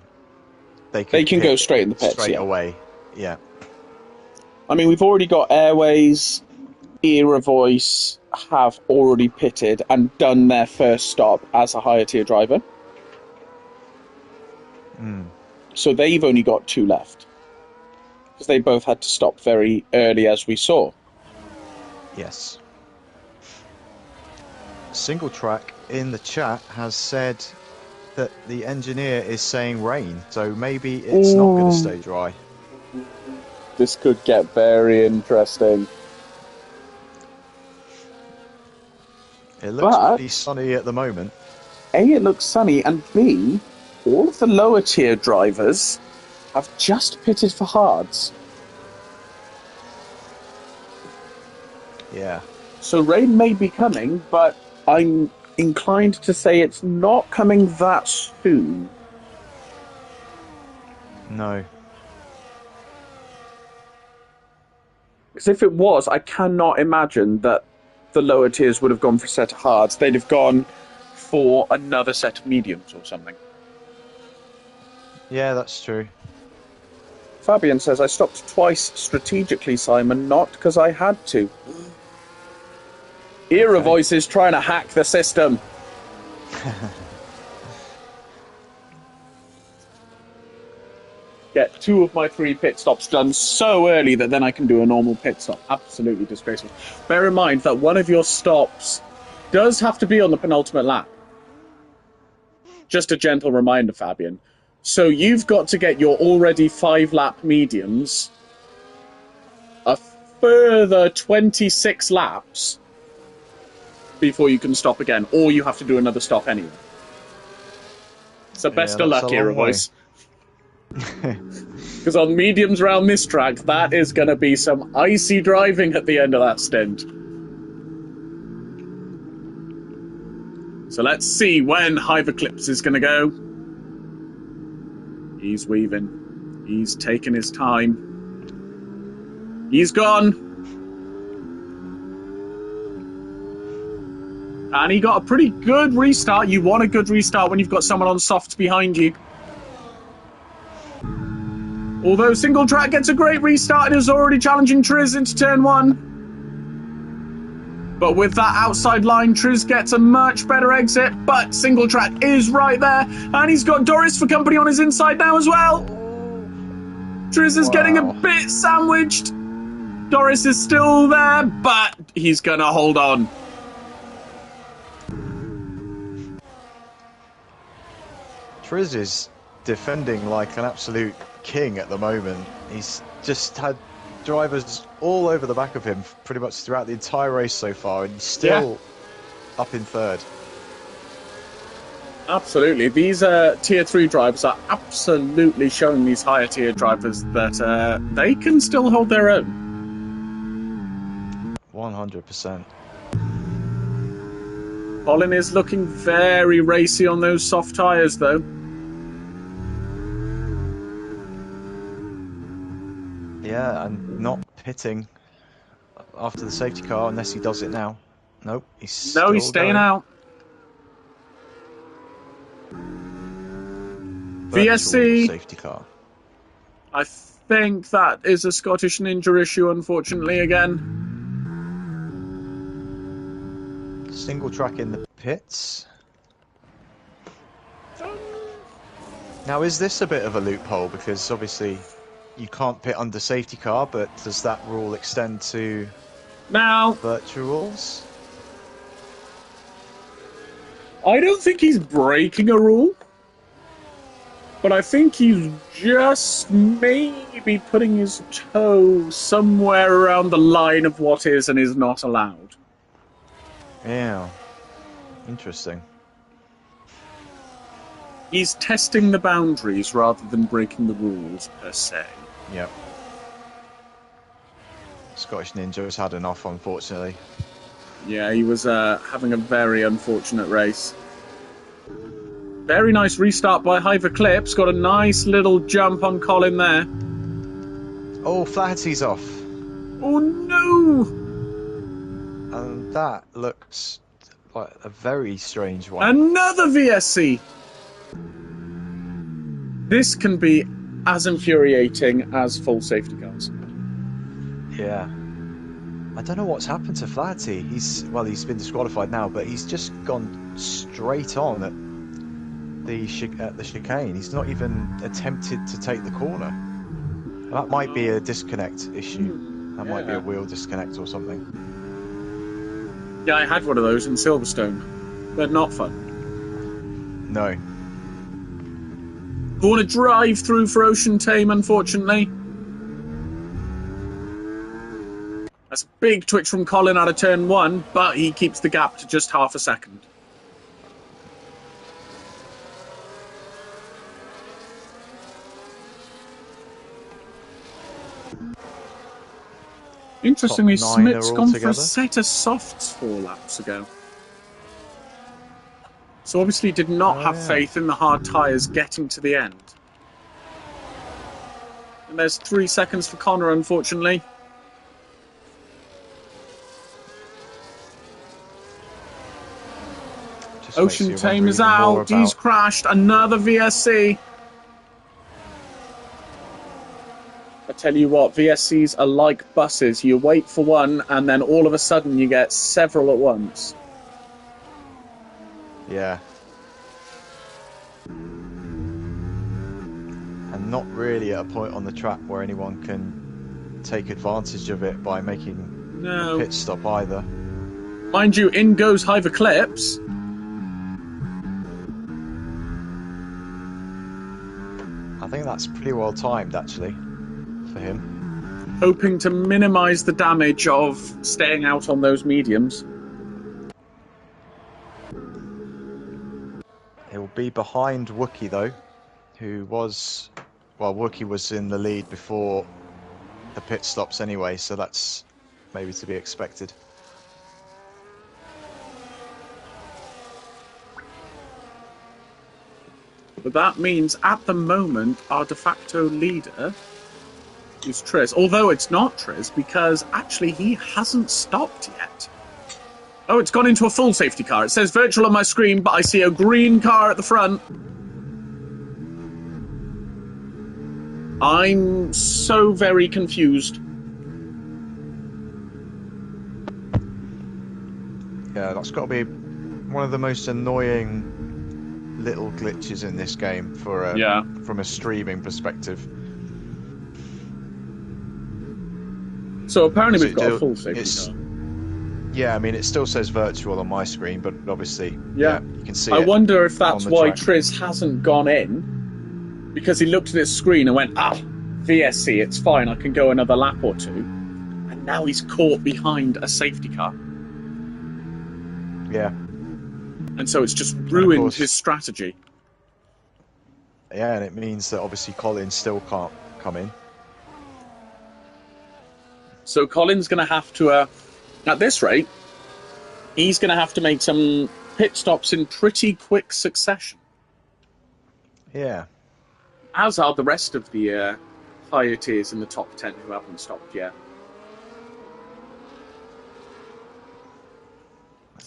Speaker 2: they can
Speaker 1: go straight in the pits
Speaker 2: straight away. Yeah.
Speaker 1: I mean, we've already got Airways, Era Voice have already pitted and done their first stop as a higher tier driver. So they've only got 2 left. Because they both had to stop very early, as we saw.
Speaker 2: Yes. Single Track in the chat has said that the engineer is saying rain, so maybe it's not going to stay dry.
Speaker 1: This could get very interesting.
Speaker 2: It looks pretty sunny at the moment.
Speaker 1: A, it looks sunny, and B, all of the lower tier drivers have just pitted for hards.
Speaker 2: Yeah.
Speaker 1: So rain may be coming, but I'm inclined to say it's not coming that soon.
Speaker 2: No.
Speaker 1: Because if it was, I cannot imagine that the lower tiers would have gone for a set of hards. They'd have gone for another set of mediums or something.
Speaker 2: Yeah, that's true.
Speaker 1: Fabian says, I stopped twice strategically, Simon, not because I had to. Era Voice is trying to hack the system. Get 2 of my 3 pit stops done so early that then I can do a normal pit stop. Absolutely disgraceful. Bear in mind that one of your stops does have to be on the penultimate lap. Just a gentle reminder, Fabian. So you've got to get your already 5-lap mediums a further 26 laps before you can stop again, or you have to do another stop anyway. So best of luck, Era Voice. Because on mediums around this track, that is going to be some icy driving at the end of that stint. So let's see when Hive Eclipse is going to go. He's weaving. He's taking his time. He's gone. And he got a pretty good restart. You want a good restart when you've got someone on softs behind you. Although Single Track gets a great restart and is already challenging Triz into turn 1. But with that outside line, Triz gets a much better exit. But Single Track is right there. And he's got Doris for company on his inside now as well. Triz is getting a bit sandwiched. Doris is still there, but he's going to hold on.
Speaker 2: Prix is defending like an absolute king at the moment. He's just had drivers all over the back of him pretty much throughout the entire race so far, and he's still up in third.
Speaker 1: Absolutely. These tier 3 drivers are absolutely showing these higher tier drivers that they can still hold their own.
Speaker 2: 100%.
Speaker 1: Colin is looking very racy on those soft tyres, though.
Speaker 2: Yeah, and not pitting after the safety car unless he does it now. Nope, he's
Speaker 1: staying
Speaker 2: going.
Speaker 1: out. VSC
Speaker 2: safety car.
Speaker 1: I think that is a Scottish Ninja issue, unfortunately, again.
Speaker 2: Single track in the pits. Now, is this a bit of a loophole? Because obviously you can't pit under safety car, but does that rule extend to virtuals?
Speaker 1: I don't think he's breaking a rule, but I think he's just maybe putting his toe somewhere around the line of what is and is not allowed.
Speaker 2: Yeah, interesting.
Speaker 1: He's testing the boundaries rather than breaking the rules, per se.
Speaker 2: Yep. Scottish Ninja has had enough, unfortunately.
Speaker 1: Yeah, he was having a very unfortunate race. Very nice restart by Hiver Clips. Got a nice little jump on Colin there.
Speaker 2: Oh, Flaherty's off.
Speaker 1: Oh, no!
Speaker 2: And that looks like a very strange one.
Speaker 1: Another VSC! This can be as infuriating as full safety cars.
Speaker 2: Yeah. I don't know what's happened to Flaherty. He's been disqualified now, but he's just gone straight on at the chicane. He's not even attempted to take the corner. That might be a disconnect issue. That might be a wheel disconnect or something.
Speaker 1: Yeah, I had one of those in Silverstone. They're not fun.
Speaker 2: No.
Speaker 1: Going to drive through for Ocean Tame, unfortunately. That's a big twitch from Colin out of turn 1, but he keeps the gap to just half a second. Interestingly, Smith's gone for a set of softs 4 laps ago. So obviously did not have faith in the hard tyres getting to the end. And there's 3 seconds for Connor, unfortunately. Ocean Tame is out. He's crashed. Another VSC. I tell you what, VSCs are like buses. You wait for one, and then all of a sudden you get several at once.
Speaker 2: Yeah. And not really at a point on the track where anyone can take advantage of it by making a pit stop either.
Speaker 1: Mind you, in goes Hiver Clips.
Speaker 2: I think that's pretty well timed, actually, for him.
Speaker 1: Hoping to minimise the damage of staying out on those mediums.
Speaker 2: He'll be behind Wookie, though, who was... Well, Wookie was in the lead before the pit stops anyway, so that's maybe to be expected.
Speaker 1: But that means, at the moment, our de facto leader is Triz. Although it's not Triz, because actually he hasn't stopped yet. Oh, it's gone into a full safety car. It says virtual on my screen, but I see a green car at the front. I'm so very confused.
Speaker 2: Yeah, that's got to be one of the most annoying little glitches in this game for from a streaming perspective.
Speaker 1: So apparently we've got a full safety car.
Speaker 2: Yeah, I mean, it still says virtual on my screen, but obviously,
Speaker 1: yeah,
Speaker 2: you can see
Speaker 1: I
Speaker 2: it.
Speaker 1: wonder if that's why
Speaker 2: track.
Speaker 1: Triz hasn't gone in, because he looked at his screen and went, VSC, it's fine, I can go another lap or two. And now he's caught behind a safety car.
Speaker 2: Yeah.
Speaker 1: And so it's just ruined his strategy.
Speaker 2: Yeah, and it means that obviously Colin still can't come in.
Speaker 1: So Colin's going to have to, at this rate, he's going to have to make some pit stops in pretty quick succession.
Speaker 2: Yeah.
Speaker 1: As are the rest of the higher tiers in the top 10 who haven't stopped yet.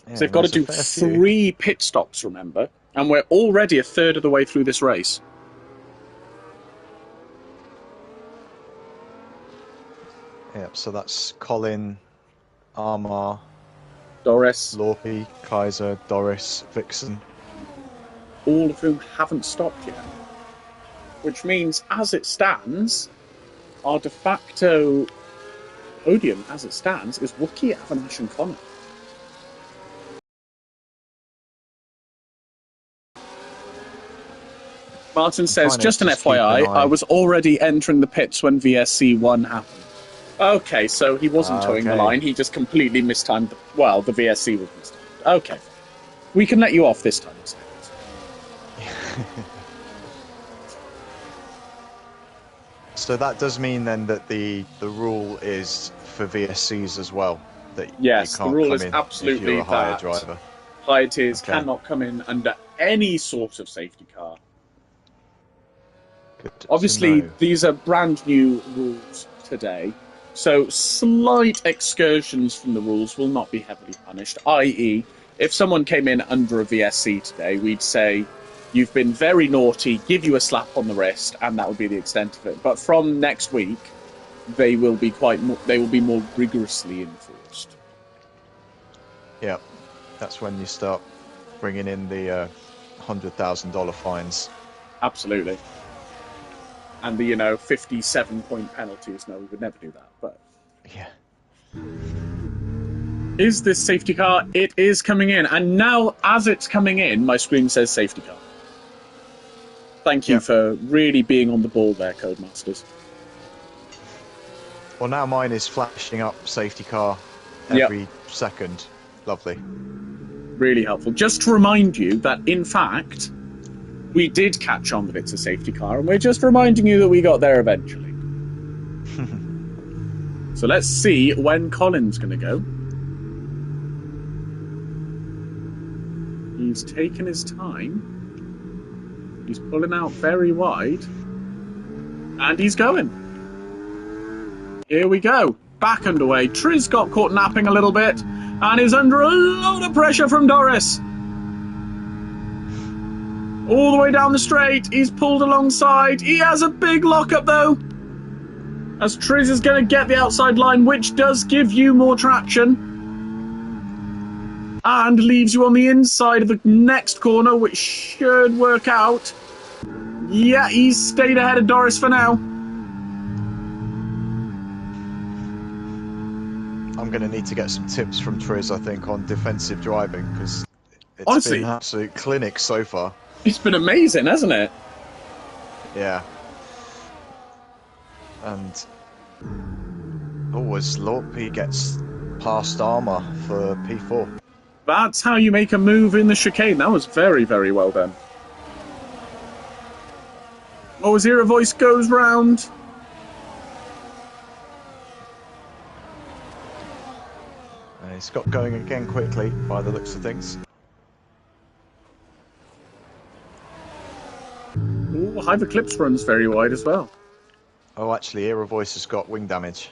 Speaker 1: Yeah, so they've got to do 3 pit stops, remember? And we're already a third of the way through this race.
Speaker 2: Yep, so that's Colin, Armar,
Speaker 1: Doris,
Speaker 2: Lorpy, Kaiser, Doris, Vixen.
Speaker 1: All of whom haven't stopped yet. Which means, as it stands, our de facto podium, as it stands, is Wookie, Avanash and Connor. Martin says, just an FYI, I was already entering the pits when VSC 1 happened. Okay, so he wasn't towing the line, he just completely mistimed the VSC was mistimed. Okay. We can let you off this time, I suppose.
Speaker 2: So that does mean then that the rule is for VSCs as well? That
Speaker 1: yes,
Speaker 2: you can't
Speaker 1: the rule
Speaker 2: come
Speaker 1: is
Speaker 2: in
Speaker 1: absolutely
Speaker 2: if you're a higher
Speaker 1: that
Speaker 2: driver.
Speaker 1: higher tiers cannot come in under any sort of safety car. Obviously, these are brand new rules today, so slight excursions from the rules will not be heavily punished, i.e., if someone came in under a VSC today, we'd say, you've been very naughty, give you a slap on the wrist, and that would be the extent of it. But from next week, they will be more rigorously enforced.
Speaker 2: Yeah, that's when you start bringing in the $100,000 fines.
Speaker 1: Absolutely. And the 57-point penalties. No, we would never do that. But
Speaker 2: yeah.
Speaker 1: Is this safety car? It is coming in, and now as it's coming in, my screen says safety car. Thank you for really being on the ball there, Codemasters.
Speaker 2: Well, now mine is flashing up safety car every second. Lovely.
Speaker 1: Really helpful. Just to remind you that, in fact, we did catch on that it's a safety car, and we're just reminding you that we got there eventually. So let's see when Colin's going to go. He's taken his time. He's pulling out very wide. And he's going. Here we go. Back underway. Triz got caught napping a little bit and is under a load of pressure from Doris. All the way down the straight. He's pulled alongside. He has a big lockup though. As Triz is going to get the outside line, which does give you more traction. And leaves you on the inside of the next corner, which should work out. Yeah, he's stayed ahead of Doris for now.
Speaker 2: I'm going to need to get some tips from Triz, I think, on defensive driving, because it's been an absolute clinic so far.
Speaker 1: It's been amazing, hasn't it?
Speaker 2: Yeah. And always Lorpy gets past Armour for P4.
Speaker 1: That's how you make a move in the chicane. That was very, very well done. Oh, Zero Voice goes round.
Speaker 2: And he's got going again quickly, by the looks of things.
Speaker 1: Ooh, Hive Eclipse runs very wide as well.
Speaker 2: Oh, actually, Hero Voice has got wing damage.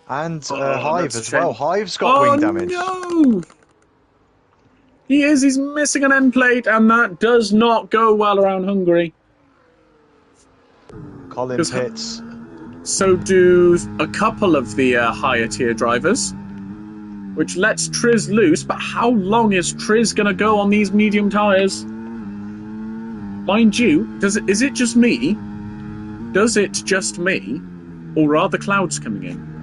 Speaker 2: And Hive as well. Hive's got wing damage.
Speaker 1: No! He's missing an end plate, and that does not go well around Hungary.
Speaker 2: Colin hits.
Speaker 1: So do a couple of the higher tier drivers, which lets Triz loose, but how long is Triz going to go on these medium tyres? Mind you, is it just me? Does it just me? Or are the clouds coming in?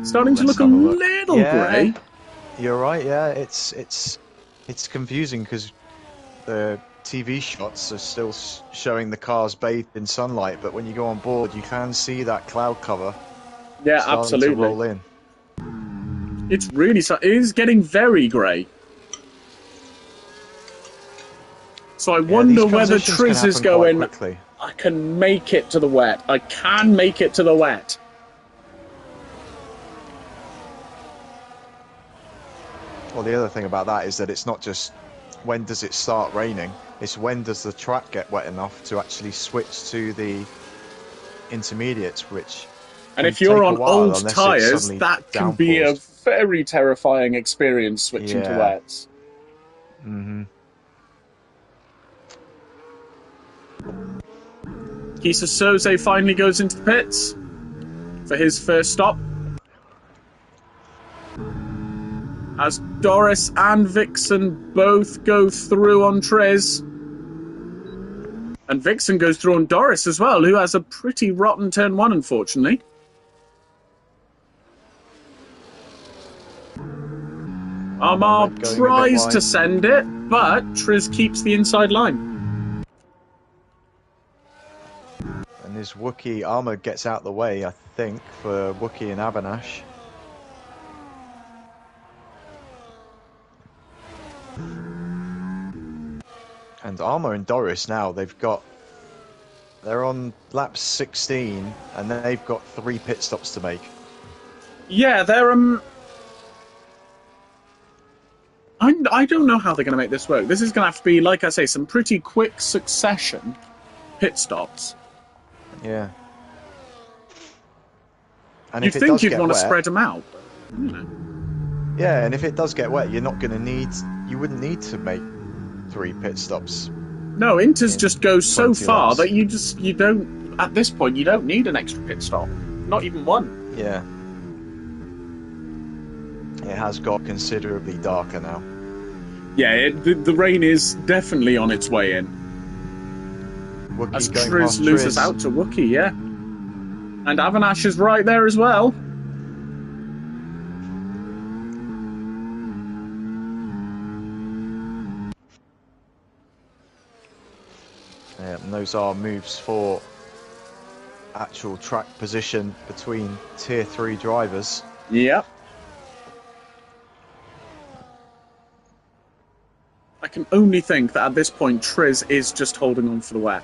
Speaker 1: Starting to look a little grey.
Speaker 2: You're right. Yeah, it's confusing because the TV shots are still showing the cars bathed in sunlight, but when you go on board, you can see that cloud cover.
Speaker 1: Yeah, absolutely.
Speaker 2: To roll in.
Speaker 1: It's really it is getting very grey. So I wonder whether Triz is going. I can make it to the wet. I can make it to the wet.
Speaker 2: Well, the other thing about that is that it's not just when does it start raining, it's when does the track get wet enough to actually switch to the intermediates, which...
Speaker 1: And if you're on old tyres, that can be a very terrifying experience, switching to wets.
Speaker 2: Mm-hmm.
Speaker 1: Kisa Soze finally goes into the pits for his first stop. As Doris and Vixen both go through on Triz. And Vixen goes through on Doris as well, who has a pretty rotten turn one, unfortunately. Amar tries to send it, but Triz keeps the inside line.
Speaker 2: And his Wookiee armor gets out the way, I think, for Wookiee and Avanash. And Armour and Doris now, they're on lap 16, and they've got 3 pit stops to make.
Speaker 1: Yeah, they're, I don't know how they're going to make this work. This is going to have to be, like I say, some pretty quick succession pit stops.
Speaker 2: Yeah. And
Speaker 1: you'd think you'd want to spread them out.
Speaker 2: Yeah, and if it does get wet, you wouldn't need to make 3 pit stops.
Speaker 1: No, Inters just goes so far that you don't, at this point, you don't need an extra pit stop. Not even one.
Speaker 2: Yeah. It has got considerably darker now.
Speaker 1: Yeah, the rain is definitely on its way in.
Speaker 2: Wookiee
Speaker 1: as Triz loses out to Wookiee, yeah. And Avanash is right there as well.
Speaker 2: Yeah, and those are moves for actual track position between Tier 3 drivers.
Speaker 1: Yep. I can only think that at this point Triz is just holding on for the wet.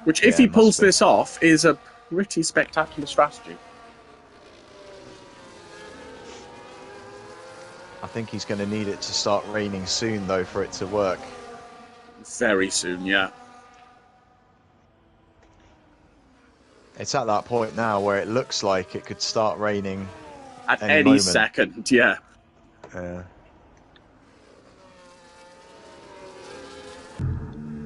Speaker 1: Which, if he pulls this off, is a pretty spectacular strategy.
Speaker 2: I think he's going to need it to start raining soon, though, for it to work.
Speaker 1: Very soon, yeah.
Speaker 2: It's at that point now where it looks like it could start raining
Speaker 1: at any second, yeah.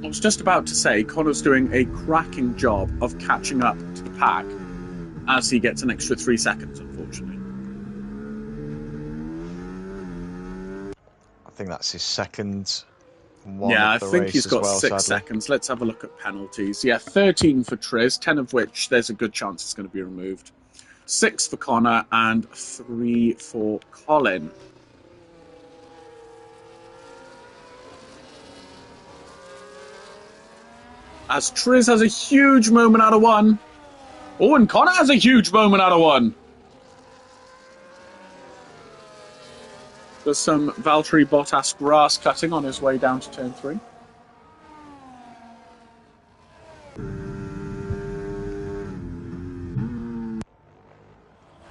Speaker 1: I was just about to say, Connor's doing a cracking job of catching up to the pack as he gets an extra 3 seconds, unfortunately.
Speaker 2: I think that's his second one.
Speaker 1: Yeah, I think he's got 6 seconds. Let's have a look at penalties. Yeah, 13 for Triz, 10 of which there's a good chance it's going to be removed. 6 for Connor and 3 for Colin. As Triz has a huge moment out of 1. Oh, and Connor has a huge moment out of 1. There's some Valtteri Bottas grass cutting on his way down to turn 3.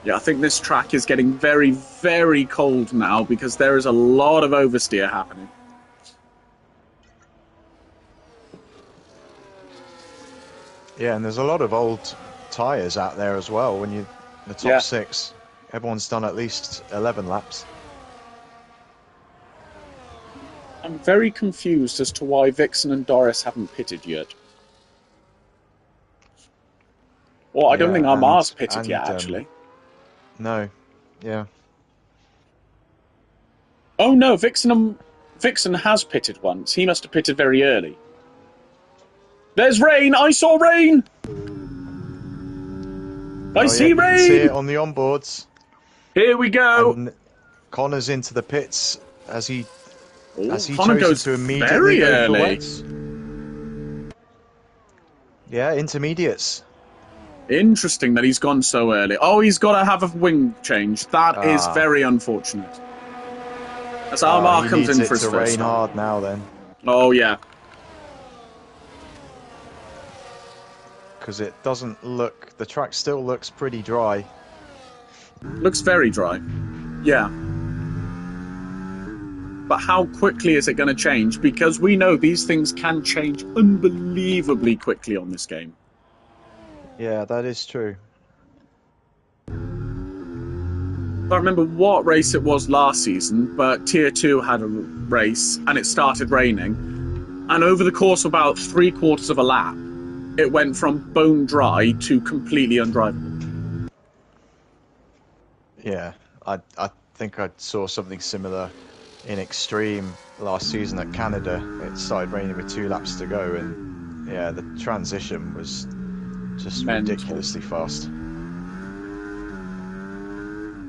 Speaker 1: Yeah, I think this track is getting very, very cold now because there is a lot of oversteer happening.
Speaker 2: Yeah, and there's a lot of old tyres out there as well. When you the top 6, everyone's done at least 11 laps.
Speaker 1: I'm very confused as to why Vixen and Doris haven't pitted yet. Well, I don't think Amar's pitted yet, actually.
Speaker 2: No, yeah.
Speaker 1: Oh no, Vixen has pitted once. He must have pitted very early. There's rain! I saw rain! I see
Speaker 2: you can see
Speaker 1: rain!
Speaker 2: it on the onboards.
Speaker 1: Here we go!
Speaker 2: And Connor's into the pits as he
Speaker 1: Connor
Speaker 2: chosen
Speaker 1: goes
Speaker 2: to immediately
Speaker 1: very
Speaker 2: go for
Speaker 1: early.
Speaker 2: wets. Yeah, intermediates.
Speaker 1: Interesting that he's gone so early. Oh, he's got to have a wing change. That is very unfortunate. As Almar comes in for his
Speaker 2: to
Speaker 1: first
Speaker 2: rain
Speaker 1: stop.
Speaker 2: hard now then.
Speaker 1: Oh, yeah.
Speaker 2: Because it doesn't look... The track still looks pretty dry.
Speaker 1: Looks very dry. Yeah. But how quickly is it going to change? Because we know these things can change unbelievably quickly on this game.
Speaker 2: Yeah, that is true.
Speaker 1: I don't remember what race it was last season, but Tier 2 had a race and it started raining. And over the course of about 3/4 of a lap, it went from bone dry to completely undrivable.
Speaker 2: Yeah, I think I saw something similar in Extreme last season at Canada. It started raining with 2 laps to go, and yeah, the transition was just ridiculously fast.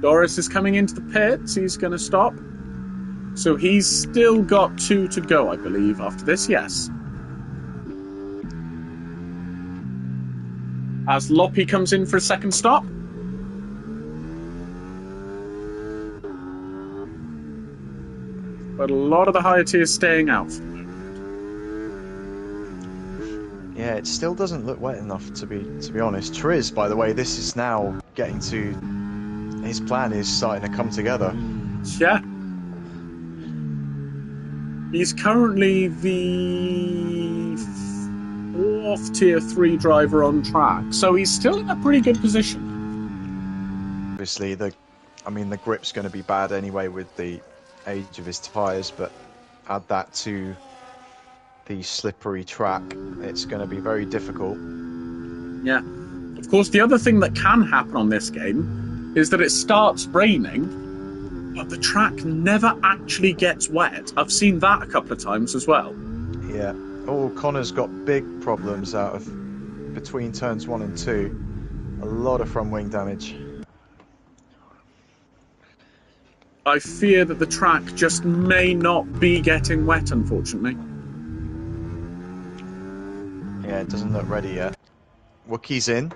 Speaker 1: Doris is coming into the pits. He's going to stop. So he's still got 2 to go, I believe, after this, yes. As Loppy comes in for a second stop. But a lot of the higher tiers staying out.
Speaker 2: Yeah, it still doesn't look wet enough to be honest. Triz, by the way, this is now getting to... His plan is starting to come together.
Speaker 1: Yeah. He's currently the 4th Tier 3 driver on track, so he's still in a pretty good position.
Speaker 2: Obviously, the grip's going to be bad anyway with the age of his tyres, but add that to the slippery track, it's going to be very difficult.
Speaker 1: Yeah. Of course, the other thing that can happen on this game is that it starts raining, but the track never actually gets wet. I've seen that a couple of times as well.
Speaker 2: Yeah. Oh, Connor's got big problems out of between turns 1 and 2. A lot of front wing damage.
Speaker 1: I fear that the track just may not be getting wet, unfortunately.
Speaker 2: Yeah, it doesn't look ready yet. Wookie's in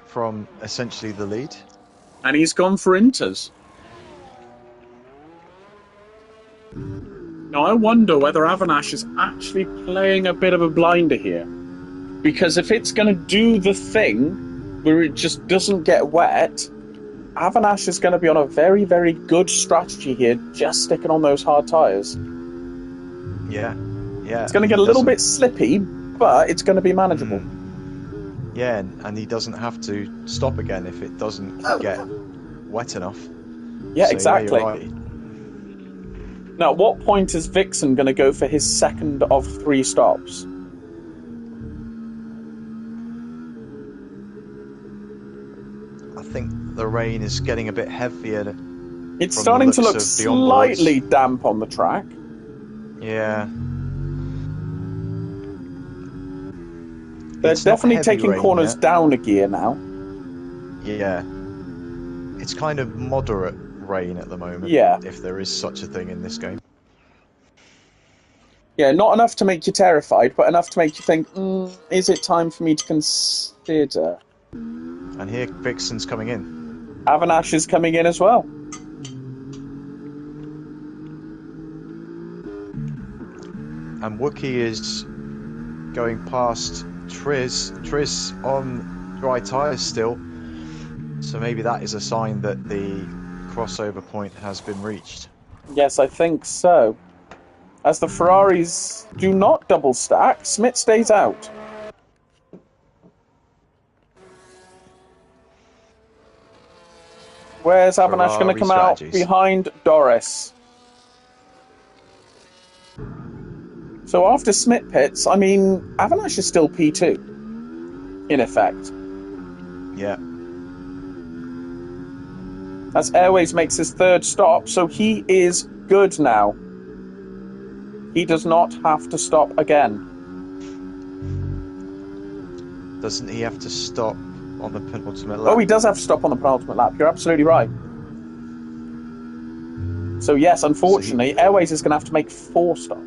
Speaker 2: from essentially the lead.
Speaker 1: And he's gone for inters. Now, I wonder whether Avanash is actually playing a bit of a blinder here. Because if it's going to do the thing where it just doesn't get wet, Avanash is going to be on a very, very good strategy here, just sticking on those hard tyres.
Speaker 2: Yeah.
Speaker 1: It's going to get a little bit slippy, but it's going to be manageable.
Speaker 2: Yeah, and he doesn't have to stop again if it doesn't get wet enough.
Speaker 1: Yeah,
Speaker 2: so,
Speaker 1: exactly.
Speaker 2: Yeah, right.
Speaker 1: Now, at what point is Vixen going to go for his second of 3 stops?
Speaker 2: I think the rain is getting a bit heavier.
Speaker 1: It's starting to look slightly damp on the track.
Speaker 2: Yeah.
Speaker 1: They're definitely taking corners down a gear now.
Speaker 2: Yeah. It's kind of moderate rain at the moment.
Speaker 1: Yeah.
Speaker 2: If there is such a thing in this game.
Speaker 1: Yeah, not enough to make you terrified, but enough to make you think, is it time for me to consider?
Speaker 2: And here Vixen's coming in.
Speaker 1: Avanash is coming in as well.
Speaker 2: And Wookie is going past Triz on dry tyres still. So maybe that is a sign that the crossover point has been reached.
Speaker 1: Yes, I think so. As the Ferraris do not double stack, Smith stays out. Where's Avanash going to come out? Behind Doris. So after Smith pits, I mean, Avanash is still P2, in effect.
Speaker 2: Yeah.
Speaker 1: As Airways makes his 3rd stop, so he is good now. He does not have to stop again.
Speaker 2: Doesn't he have to stop on the penultimate lap.
Speaker 1: Oh, he does have to stop on the penultimate lap. You're absolutely right. So yes, unfortunately, Airways is going to have to make 4 stops.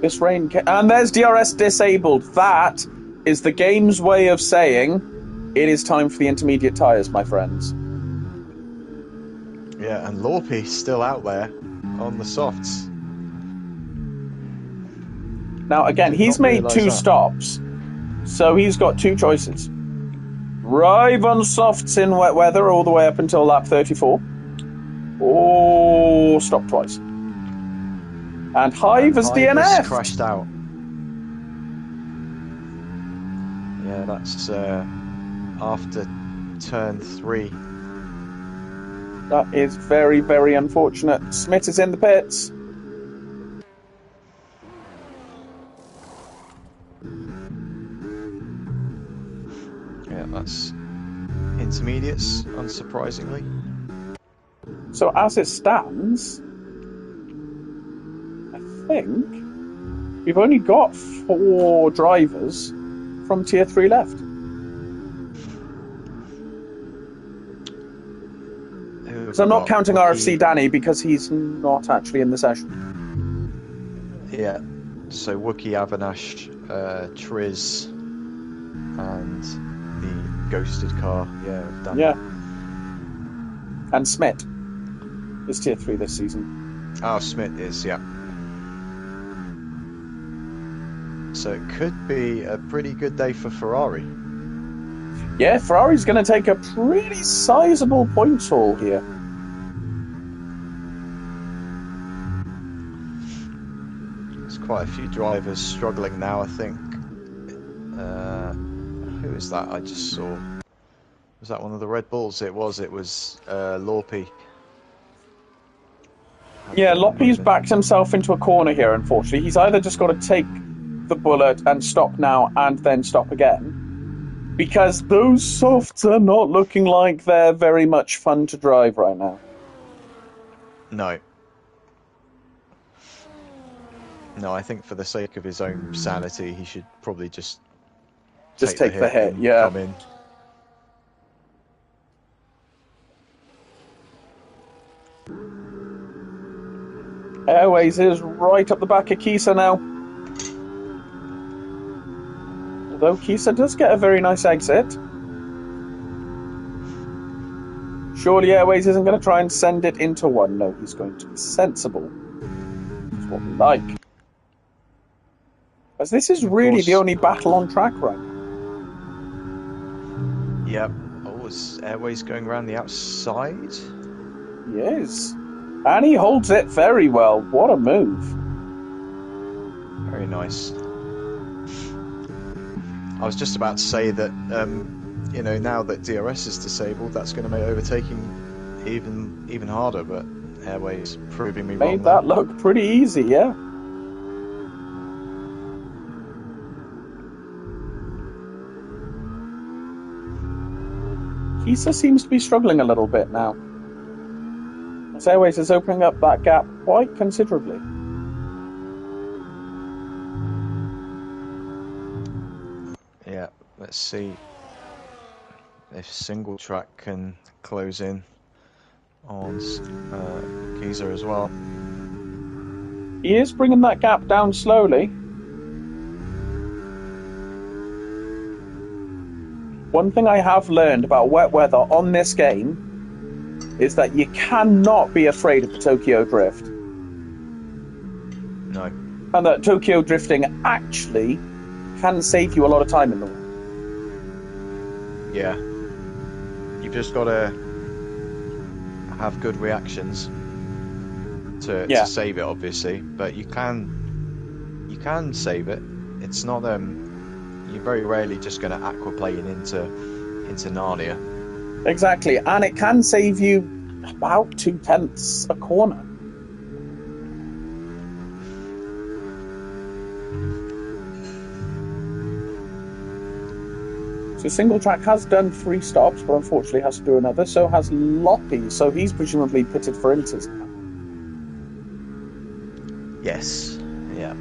Speaker 1: This rain... And there's DRS disabled. That is the game's way of saying it is time for the intermediate tyres, my friends.
Speaker 2: Yeah, and Lorpy's still out there on the softs.
Speaker 1: Now, again, he's made 2 stops, so he's got 2 choices. Drive on softs in wet weather all the way up until lap 34, or stop twice. And Hive has DNF'd.
Speaker 2: Crashed out. Yeah, that's after turn 3.
Speaker 1: That is very, very unfortunate. Smith is in the pits.
Speaker 2: Yeah, that's intermediates, unsurprisingly.
Speaker 1: So as it stands, I think we've only got 4 drivers from Tier 3 left. So I'm not counting RFC Danny because he's not actually in the session.
Speaker 2: Yeah, so Wookie, Avanash, Triz, and the ghosted car, Danny.
Speaker 1: Yeah. And Smith is Tier 3 this season.
Speaker 2: Oh, Smith is, yeah. So it could be a pretty good day for Ferrari.
Speaker 1: Yeah, Ferrari's going to take a pretty sizable points haul here.
Speaker 2: There's quite a few drivers struggling now, I think. Who is that I just saw? Was that one of the Red Bulls? It was Lorpy.
Speaker 1: Yeah, Loppy's backed himself into a corner here, unfortunately. He's either just got to take the bullet and stop now and then stop again, because those softs are not looking like they're very much fun to drive right now.
Speaker 2: No. No, I think for the sake of his own sanity, he should probably just take the hit,
Speaker 1: yeah.
Speaker 2: Come in.
Speaker 1: Airways is right up the back of Kisa now. Although Kisa does get a very nice exit. Surely Airways isn't going to try and send it into one. No, he's going to be sensible. That's what we like. As this is really the only battle on track right now.
Speaker 2: Yep. Oh, is Airways going around the outside?
Speaker 1: Yes. And he holds it very well. What a move.
Speaker 2: Very nice. I was just about to say that, now that DRS is disabled, that's going to make overtaking even harder, but Airways proving me wrong.
Speaker 1: Made that look pretty easy, yeah. Kisa seems to be struggling a little bit now. Airways is opening up that gap quite considerably.
Speaker 2: Yeah, let's see if single track can close in on Kisa as well.
Speaker 1: He is bringing that gap down slowly. One thing I have learned about wet weather on this game is that you cannot be afraid of the Tokyo Drift.
Speaker 2: No.
Speaker 1: And that Tokyo drifting actually can save you a lot of time in the way.
Speaker 2: Yeah. You've just got to have good reactions to save it, obviously. But you can save it. It's not you're very rarely just going to aquaplane into Narnia.
Speaker 1: Exactly, and it can save you about 0.2 a corner. So single track has done 3 stops, but unfortunately has to do another. So has Loppy, so he's presumably pitted for Inters now.
Speaker 2: Yes, yeah.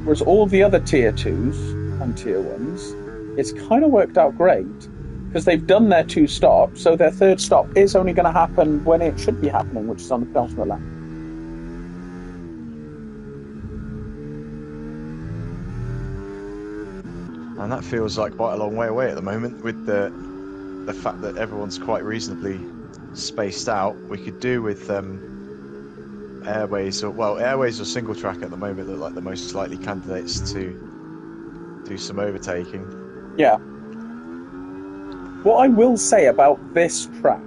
Speaker 1: Whereas all the other tier 2s on Tier 1s, it's kind of worked out great because they've done their 2 stops, so their 3rd stop is only going to happen when it should be happening, which is on the penultimate lap.
Speaker 2: And that feels like quite a long way away at the moment with the fact that everyone's quite reasonably spaced out. We could do with airways or single track at the moment look like the most likely candidates to do some overtaking.
Speaker 1: Yeah. What I will say about this track,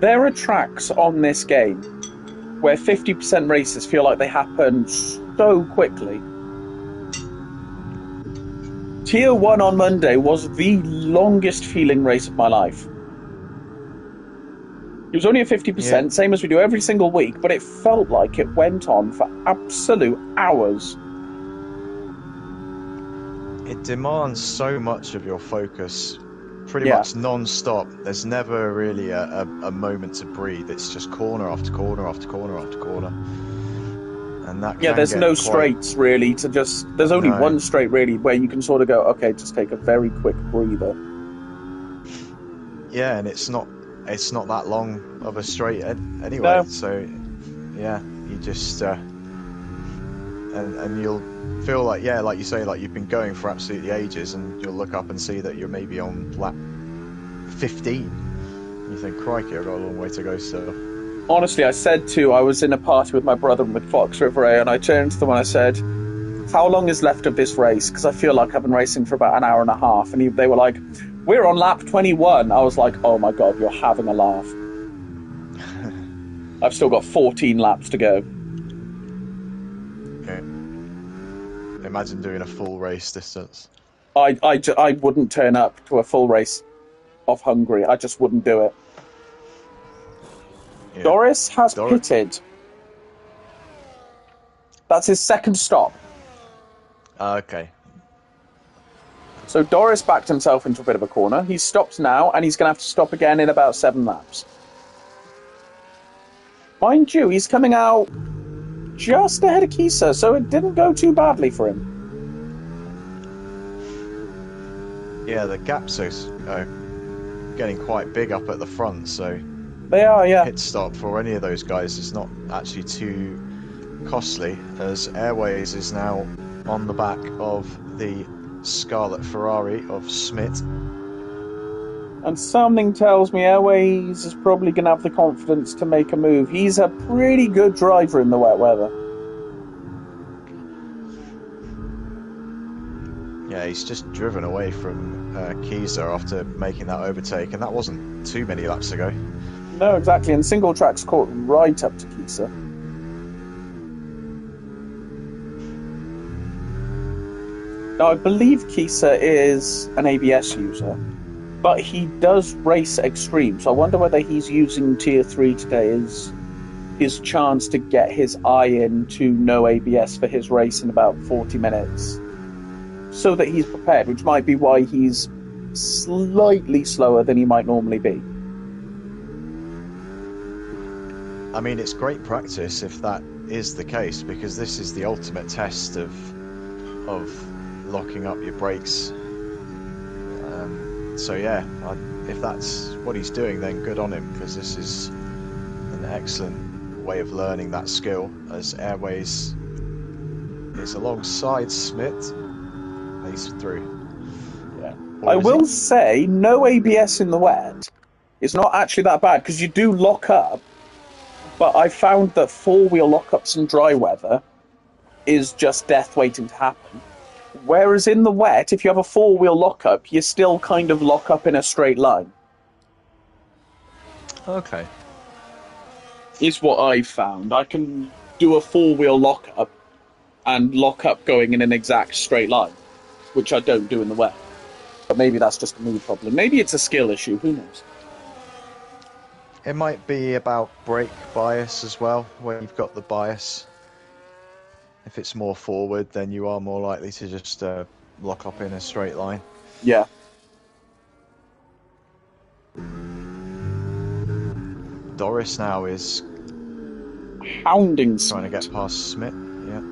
Speaker 1: there are tracks on this game where 50% races feel like they happen so quickly. Tier 1 on Monday was the longest feeling race of my life. It was only a 50%, same as we do every single week, but it felt like it went on for absolute hours.
Speaker 2: It demands so much of your focus, pretty much non-stop. There's never really a moment to breathe. It's just corner after corner after corner after corner. And that
Speaker 1: there's no straights really to just... There's only one straight really where you can sort of go, okay, just take a very quick breather.
Speaker 2: Yeah, and it's not that long of a straight anyway.
Speaker 1: No.
Speaker 2: So, yeah, you just... and you'll feel like, like you say, like you've been going for absolutely ages, and you'll look up and see that you're maybe on lap 15. And you think, crikey, I've got a long way to go still.
Speaker 1: Honestly, I was in a party with my brother and with Fox River A, and I turned to them and I said, how long is left of this race? Because I feel like I've been racing for about an hour and a half. And they were like, we're on lap 21. I was like, oh my God, you're having a laugh. I've still got 14 laps to go.
Speaker 2: Okay. Imagine doing a full race distance.
Speaker 1: I wouldn't turn up to a full race of Hungary. I just wouldn't do it. Yeah. Doris has pitted. That's his 2nd stop.
Speaker 2: Okay.
Speaker 1: So Doris backed himself into a bit of a corner. He's stopped now, and he's going to have to stop again in about 7 laps. Mind you, he's coming out just ahead of Kisa, so it didn't go too badly for him.
Speaker 2: Yeah, the gaps are getting quite big up at the front, so...
Speaker 1: They are, yeah.
Speaker 2: Pit stop for any of those guys is not actually too costly, as Airways is now on the back of the Scarlet Ferrari of Schmidt.
Speaker 1: And something tells me Airways is probably going to have the confidence to make a move. He's a pretty good driver in the wet weather.
Speaker 2: Yeah, he's just driven away from Kisa after making that overtake, and that wasn't too many laps ago.
Speaker 1: No, exactly, and single track's caught right up to Kisa. Now, I believe Kisa is an ABS user, but he does race extreme, so I wonder whether he's using Tier 3 today as his chance to get his eye in to no ABS for his race in about 40 minutes, so that he's prepared, which might be why he's slightly slower than he might normally be.
Speaker 2: I mean, it's great practice if that is the case, because this is the ultimate test of locking up your brakes. So yeah, if that's what he's doing, then good on him, because this is an excellent way of learning that skill, as Airways is alongside Smith. He's through.
Speaker 1: Yeah. I will say, no ABS in the wet is not actually that bad, because you do lock up. But I found that 4-wheel lockups in dry weather is just death waiting to happen. Whereas in the wet, if you have a 4-wheel lockup, you still kind of lock up in a straight line.
Speaker 2: Okay.
Speaker 1: Is what I found. I can do a 4-wheel lockup and lock up going in an exact straight line, which I don't do in the wet. But maybe that's just a me problem. Maybe it's a skill issue, who knows?
Speaker 2: It might be about brake bias as well, where you've got the bias. If it's more forward, then you are more likely to just lock up in a straight line.
Speaker 1: Yeah.
Speaker 2: Doris now is
Speaker 1: hounding
Speaker 2: trying to get past Smith. Yeah.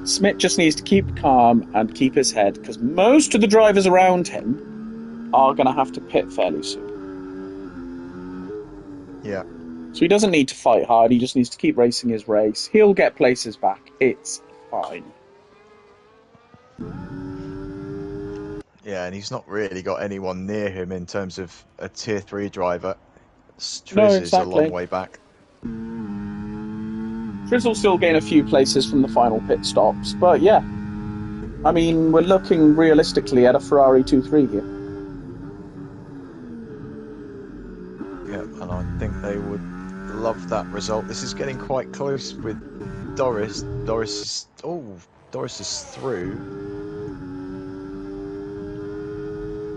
Speaker 1: Smith just needs to keep calm and keep his head, because most of the drivers around him are going to have to pit fairly soon.
Speaker 2: Yeah.
Speaker 1: So he doesn't need to fight hard, he just needs to keep racing his race. He'll get places back. It's fine.
Speaker 2: Yeah, and he's not really got anyone near him in terms of a Tier 3 driver. Triz
Speaker 1: No,
Speaker 2: is a long
Speaker 1: exactly.
Speaker 2: way back.
Speaker 1: Triz will still gain a few places from the final pit stops, but yeah. I mean, we're looking realistically at a Ferrari 2-3 here.
Speaker 2: Yeah, and I think they would love that result. This is getting quite close with Doris. Doris is through.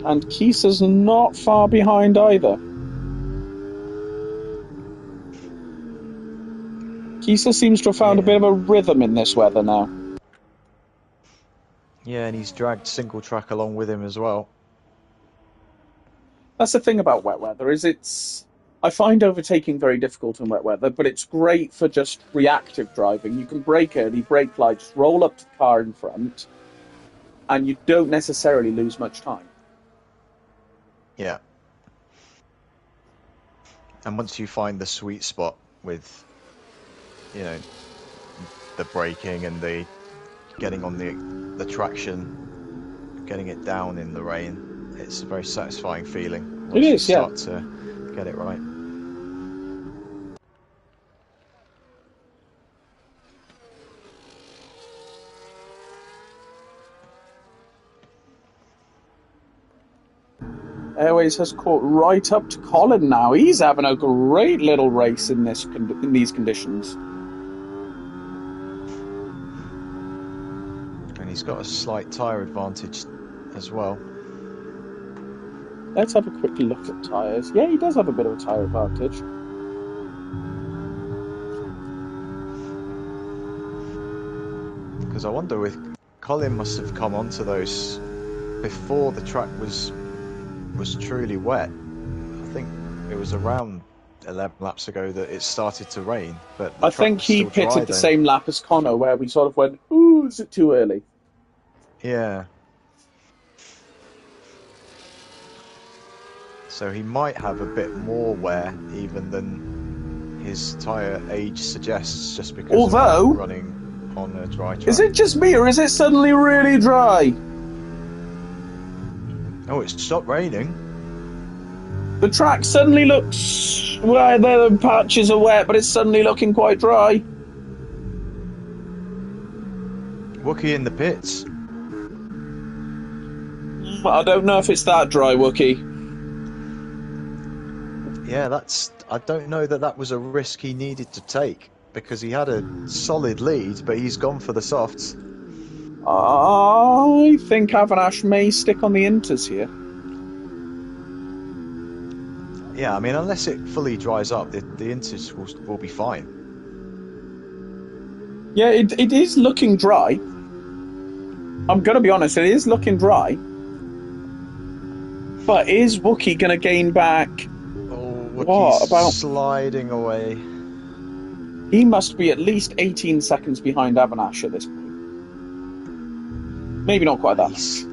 Speaker 1: And Kisa's not far behind either. Kisa seems to have found a bit of a rhythm in this weather now.
Speaker 2: Yeah, and he's dragged single track along with him as well.
Speaker 1: That's the thing about wet weather, is I find overtaking very difficult in wet weather, but it's great for just reactive driving. You can brake early, brake light, just roll up to the car in front, and you don't necessarily lose much time.
Speaker 2: Yeah. And once you find the sweet spot with, you know, the braking and the getting on the traction, getting it down in the rain, it's a very satisfying feeling. Once you start to get it right.
Speaker 1: Airways has caught right up to Colin now. He's having a great little race in these conditions.
Speaker 2: And he's got a slight tyre advantage as well.
Speaker 1: Let's have a quick look at tyres. Yeah, he does have a bit of a tyre advantage.
Speaker 2: Because I wonder if Colin must have come onto those before the track was truly wet. I think it was around 11 laps ago that it started to rain, but
Speaker 1: I think he pitted the same lap as Connor, where we sort of went, ooh, is it too early?
Speaker 2: Yeah. So he might have a bit more wear even than his tyre age suggests, just because of running on a dry track.
Speaker 1: Is it just me, or is it suddenly really dry?
Speaker 2: Oh, it's stopped raining.
Speaker 1: The track suddenly looks... Well, the patches are wet, but it's suddenly looking quite dry.
Speaker 2: Wookie in the pits.
Speaker 1: I don't know if it's that dry, Wookie.
Speaker 2: Yeah, I don't know that was a risk he needed to take, because he had a solid lead, but he's gone for the softs.
Speaker 1: I think Avanash may stick on the inters here.
Speaker 2: Yeah, I mean, unless it fully dries up, the inters will be fine.
Speaker 1: Yeah, it is looking dry. I'm going to be honest, it is looking dry. But is Wookie going to gain back...
Speaker 2: Oh, Wookie's sliding away.
Speaker 1: He must be at least 18 seconds behind Avanash at this point. Maybe not quite that much,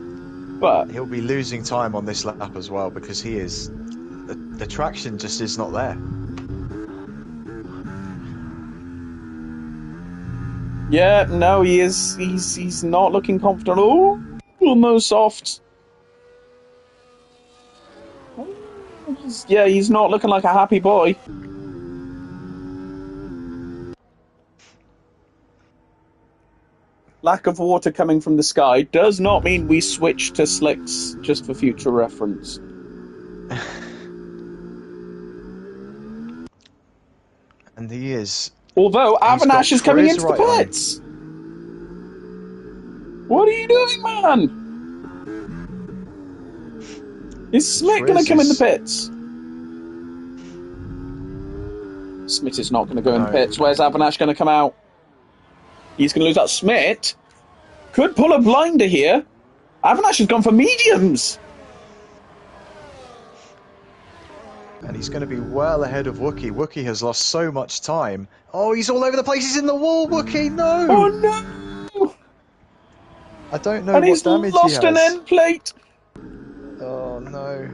Speaker 1: but
Speaker 2: he'll be losing time on this lap as well, because he is the traction just is not there.
Speaker 1: Yeah, no, he is. He's not looking confident. Oh, almost soft. Yeah, he's not looking like a happy boy. Lack of water coming from the sky does not mean we switch to slicks, just for future reference.
Speaker 2: And he is...
Speaker 1: Although Avanash is coming into the pits! What are you doing, man? Is Smith going to come in the pits? Smith is not going to go in the pits. Where's Avanash going to come out? He's going to lose that. Smith could pull a blinder here. Avanash has gone for mediums.
Speaker 2: And he's going to be well ahead of Wookie. Wookie has lost so much time. Oh, he's all over the place. He's in the wall, Wookie. No!
Speaker 1: Oh, no!
Speaker 2: I don't know
Speaker 1: And
Speaker 2: what
Speaker 1: he's
Speaker 2: damage he
Speaker 1: lost an
Speaker 2: has.
Speaker 1: end plate.
Speaker 2: Oh no.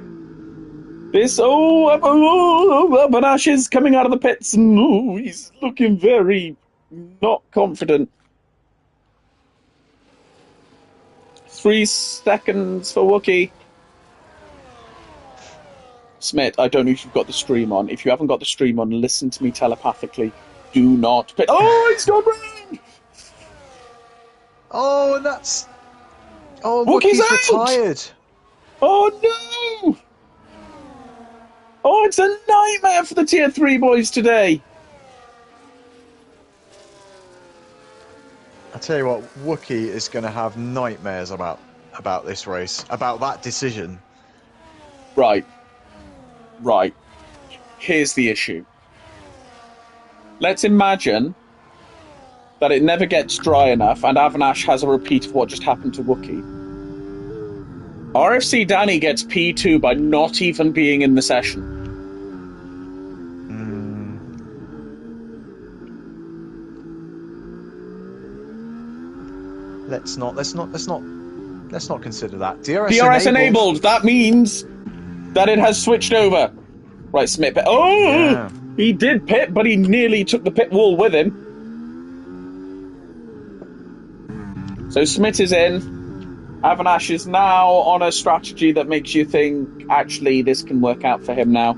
Speaker 1: Banash is coming out of the pits. And, he's looking very not confident. 3 seconds for Wookie. Smith, I don't know if you've got the stream on. If you haven't got the stream on, listen to me telepathically. Do not pit. Oh, it's gone round!
Speaker 2: Oh, and that's... Oh,
Speaker 1: Wookie's
Speaker 2: Wookie's
Speaker 1: out!
Speaker 2: retired.
Speaker 1: Oh no! Oh, it's a nightmare for the Tier 3 boys today.
Speaker 2: I tell you what, Wookie is going to have nightmares about this race, about that decision.
Speaker 1: Right. Here's the issue. Let's imagine that it never gets dry enough and Avanash has a repeat of what just happened to Wookie. RFC Danny gets P2 by not even being in the session.
Speaker 2: Let's not consider that.
Speaker 1: DRS enabled. That means that it has switched over. Right, Smith. Oh, yeah. He did pit, but he nearly took the pit wall with him. So Smith is in. Avanash is now on a strategy that makes you think, actually, this can work out for him now.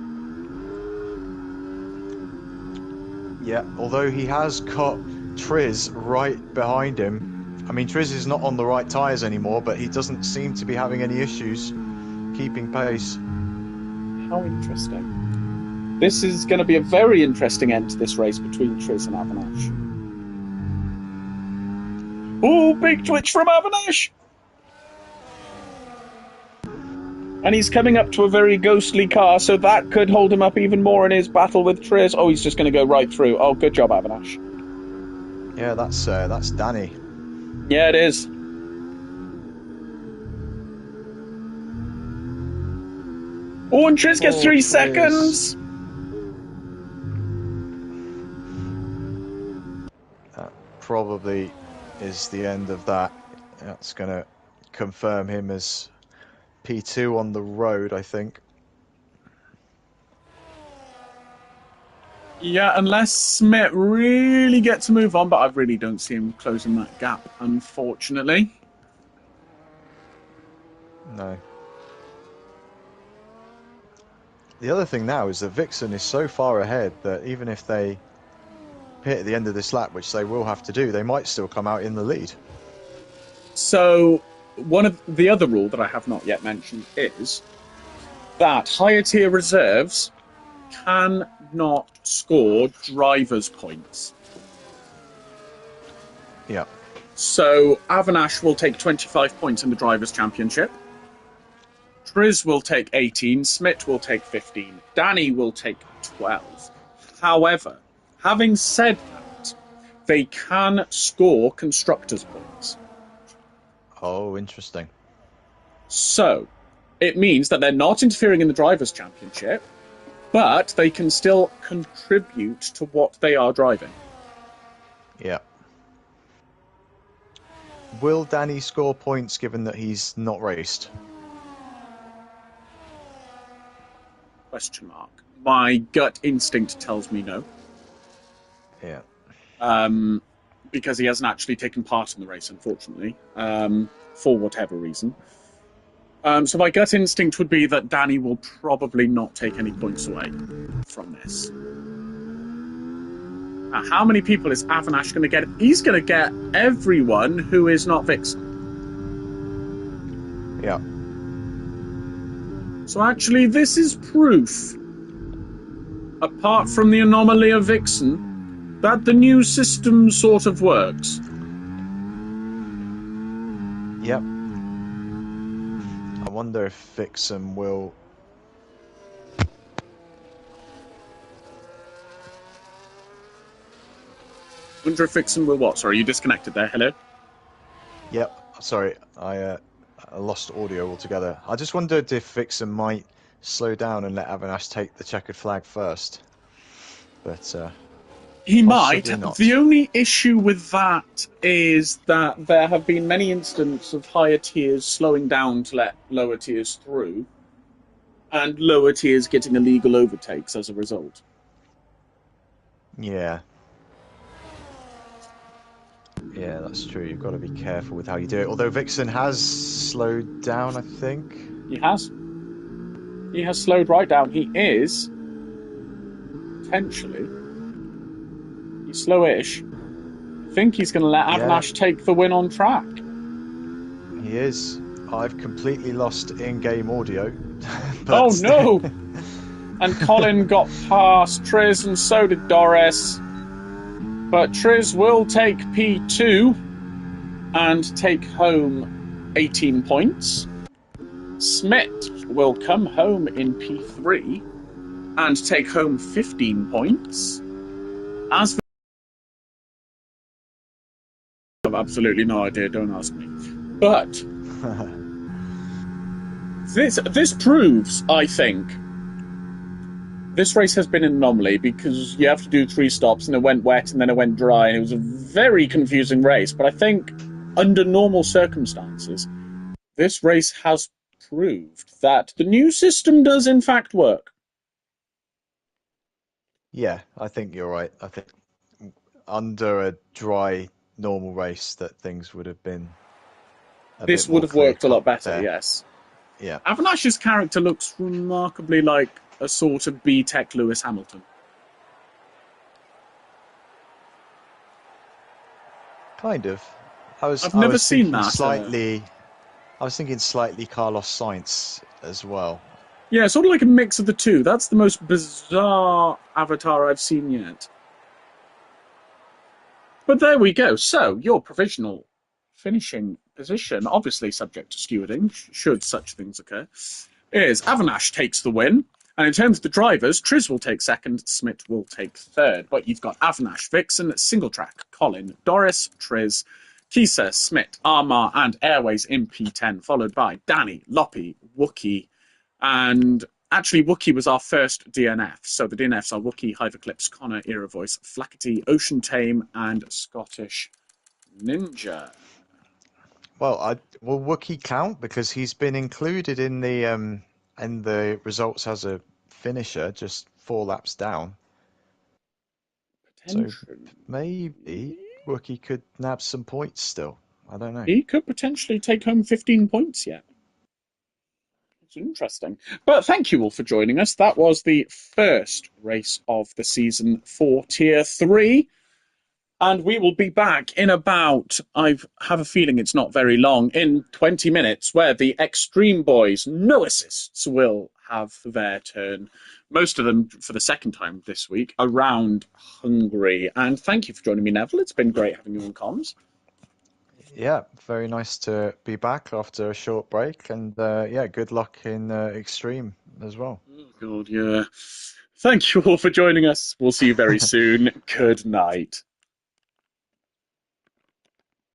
Speaker 2: Yeah, although he has got Triz right behind him. I mean, Triz is not on the right tyres anymore, but he doesn't seem to be having any issues keeping pace.
Speaker 1: How interesting. This is going to be a very interesting end to this race between Triz and Avanash. Ooh, big twitch from Avanash! And he's coming up to a very ghostly car, so that could hold him up even more in his battle with Triz. Oh, he's just going to go right through. Oh, good job, Avanash.
Speaker 2: Yeah, that's Danny.
Speaker 1: Yeah, it is. Oh, and Triz gets 3 seconds.
Speaker 2: That probably is the end of that. That's going to confirm him as P2 on the road, I think.
Speaker 1: Yeah, unless Smith really gets a move on, but I really don't see him closing that gap, unfortunately.
Speaker 2: No. The other thing now is that Vixen is so far ahead that even if they pit at the end of this lap, which they will have to do, they might still come out in the lead.
Speaker 1: So, one of the other rule that I have not yet mentioned is that higher tier reserves cannot score drivers' points.
Speaker 2: Yeah.
Speaker 1: So Avanash will take 25 points in the Drivers' Championship. Triz will take 18. Smith will take 15. Danny will take 12. However, having said that, they can score Constructors' points.
Speaker 2: Oh, interesting.
Speaker 1: So, it means that they're not interfering in the Drivers' Championship, but they can still contribute to what they are driving.
Speaker 2: Yeah. Will Danny score points given that he's not raced?
Speaker 1: Question mark. My gut instinct tells me no.
Speaker 2: Yeah.
Speaker 1: Because he hasn't actually taken part in the race, unfortunately, for whatever reason. So my gut instinct would be that Danny will probably not take any points away from this. Now, how many people is Avanash going to get? He's going to get everyone who is not Vixen.
Speaker 2: Yeah.
Speaker 1: So actually, this is proof, apart from the anomaly of Vixen, that the new system sort of works.
Speaker 2: Yep. I wonder if Vixen will...
Speaker 1: Wonder if Vixen will what? Sorry, you disconnected there. Hello?
Speaker 2: Yep. Sorry, I lost audio altogether. I just wondered if Vixen might slow down and let Avanash take the checkered flag first. But
Speaker 1: He might.
Speaker 2: Possibly not.
Speaker 1: The only issue with that is that there have been many instances of higher tiers slowing down to let lower tiers through, and lower tiers getting illegal overtakes as a result.
Speaker 2: Yeah. Yeah, that's true. You've got to be careful with how you do it. Although Vixen has slowed down, I think.
Speaker 1: He has. He has slowed right down. He is potentially. He's slowish. I think he's going to let Avinash take the win on track.
Speaker 2: He is. I've completely lost in-game audio.
Speaker 1: Oh no! And Colin got past Triz, and so did Doris. But Triz will take P2 and take home 18 points. Smith will come home in P3 and take home 15 points. As for... I have absolutely no idea, don't ask me. But this proves, I think, this race has been an anomaly because you have to do 3 stops and it went wet and then it went dry and it was a very confusing race. But I think under normal circumstances, this race has proved that the new system does in fact work.
Speaker 2: Yeah, I think you're right. I think under a dry, normal race that things would have been
Speaker 1: this would have worked a lot better,
Speaker 2: there.
Speaker 1: yes.
Speaker 2: Yeah.
Speaker 1: Avanash's character looks remarkably like a sort of B-Tech Lewis Hamilton.
Speaker 2: Kind of.
Speaker 1: I've never seen that.
Speaker 2: I was thinking slightly Carlos Sainz as well.
Speaker 1: Yeah, sort of like a mix of the two. That's the most bizarre avatar I've seen yet. But there we go. So, your provisional finishing position, obviously subject to stewarding, should such things occur, is Avinash takes the win. And in terms of the drivers, Triz will take second, Smith will take third. But you've got Avinash, Vixen, Single Track, Colin, Doris, Triz, Kisa, Smith, Armar, and Airways in P10, followed by Danny, Loppy, Wookie, and actually Wookie was our first DNF. So the DNFs are Wookie, Hyverclips, Connor, Era Voice, Flackety, Ocean Tame, and Scottish Ninja.
Speaker 2: Well, will Wookie count because he's been included in the results as a finisher, just 4 laps down. So maybe Wookie could nab some points still. I don't know.
Speaker 1: He could potentially take home 15 points yet. It's interesting. But thank you all for joining us. That was the first race of the season for Tier 3. And we will be back in about, I have a feeling it's not very long, in 20 minutes, where the Extreme Boys, no assists, will have their turn. Most of them for the second time this week, around Hungary. And thank you for joining me, Neville. It's been great having you on comms.
Speaker 2: Yeah, very nice to be back after a short break. And yeah, good luck in Extreme as well.
Speaker 1: Oh, God, yeah. Thank you all for joining us. We'll see you very soon. Good night.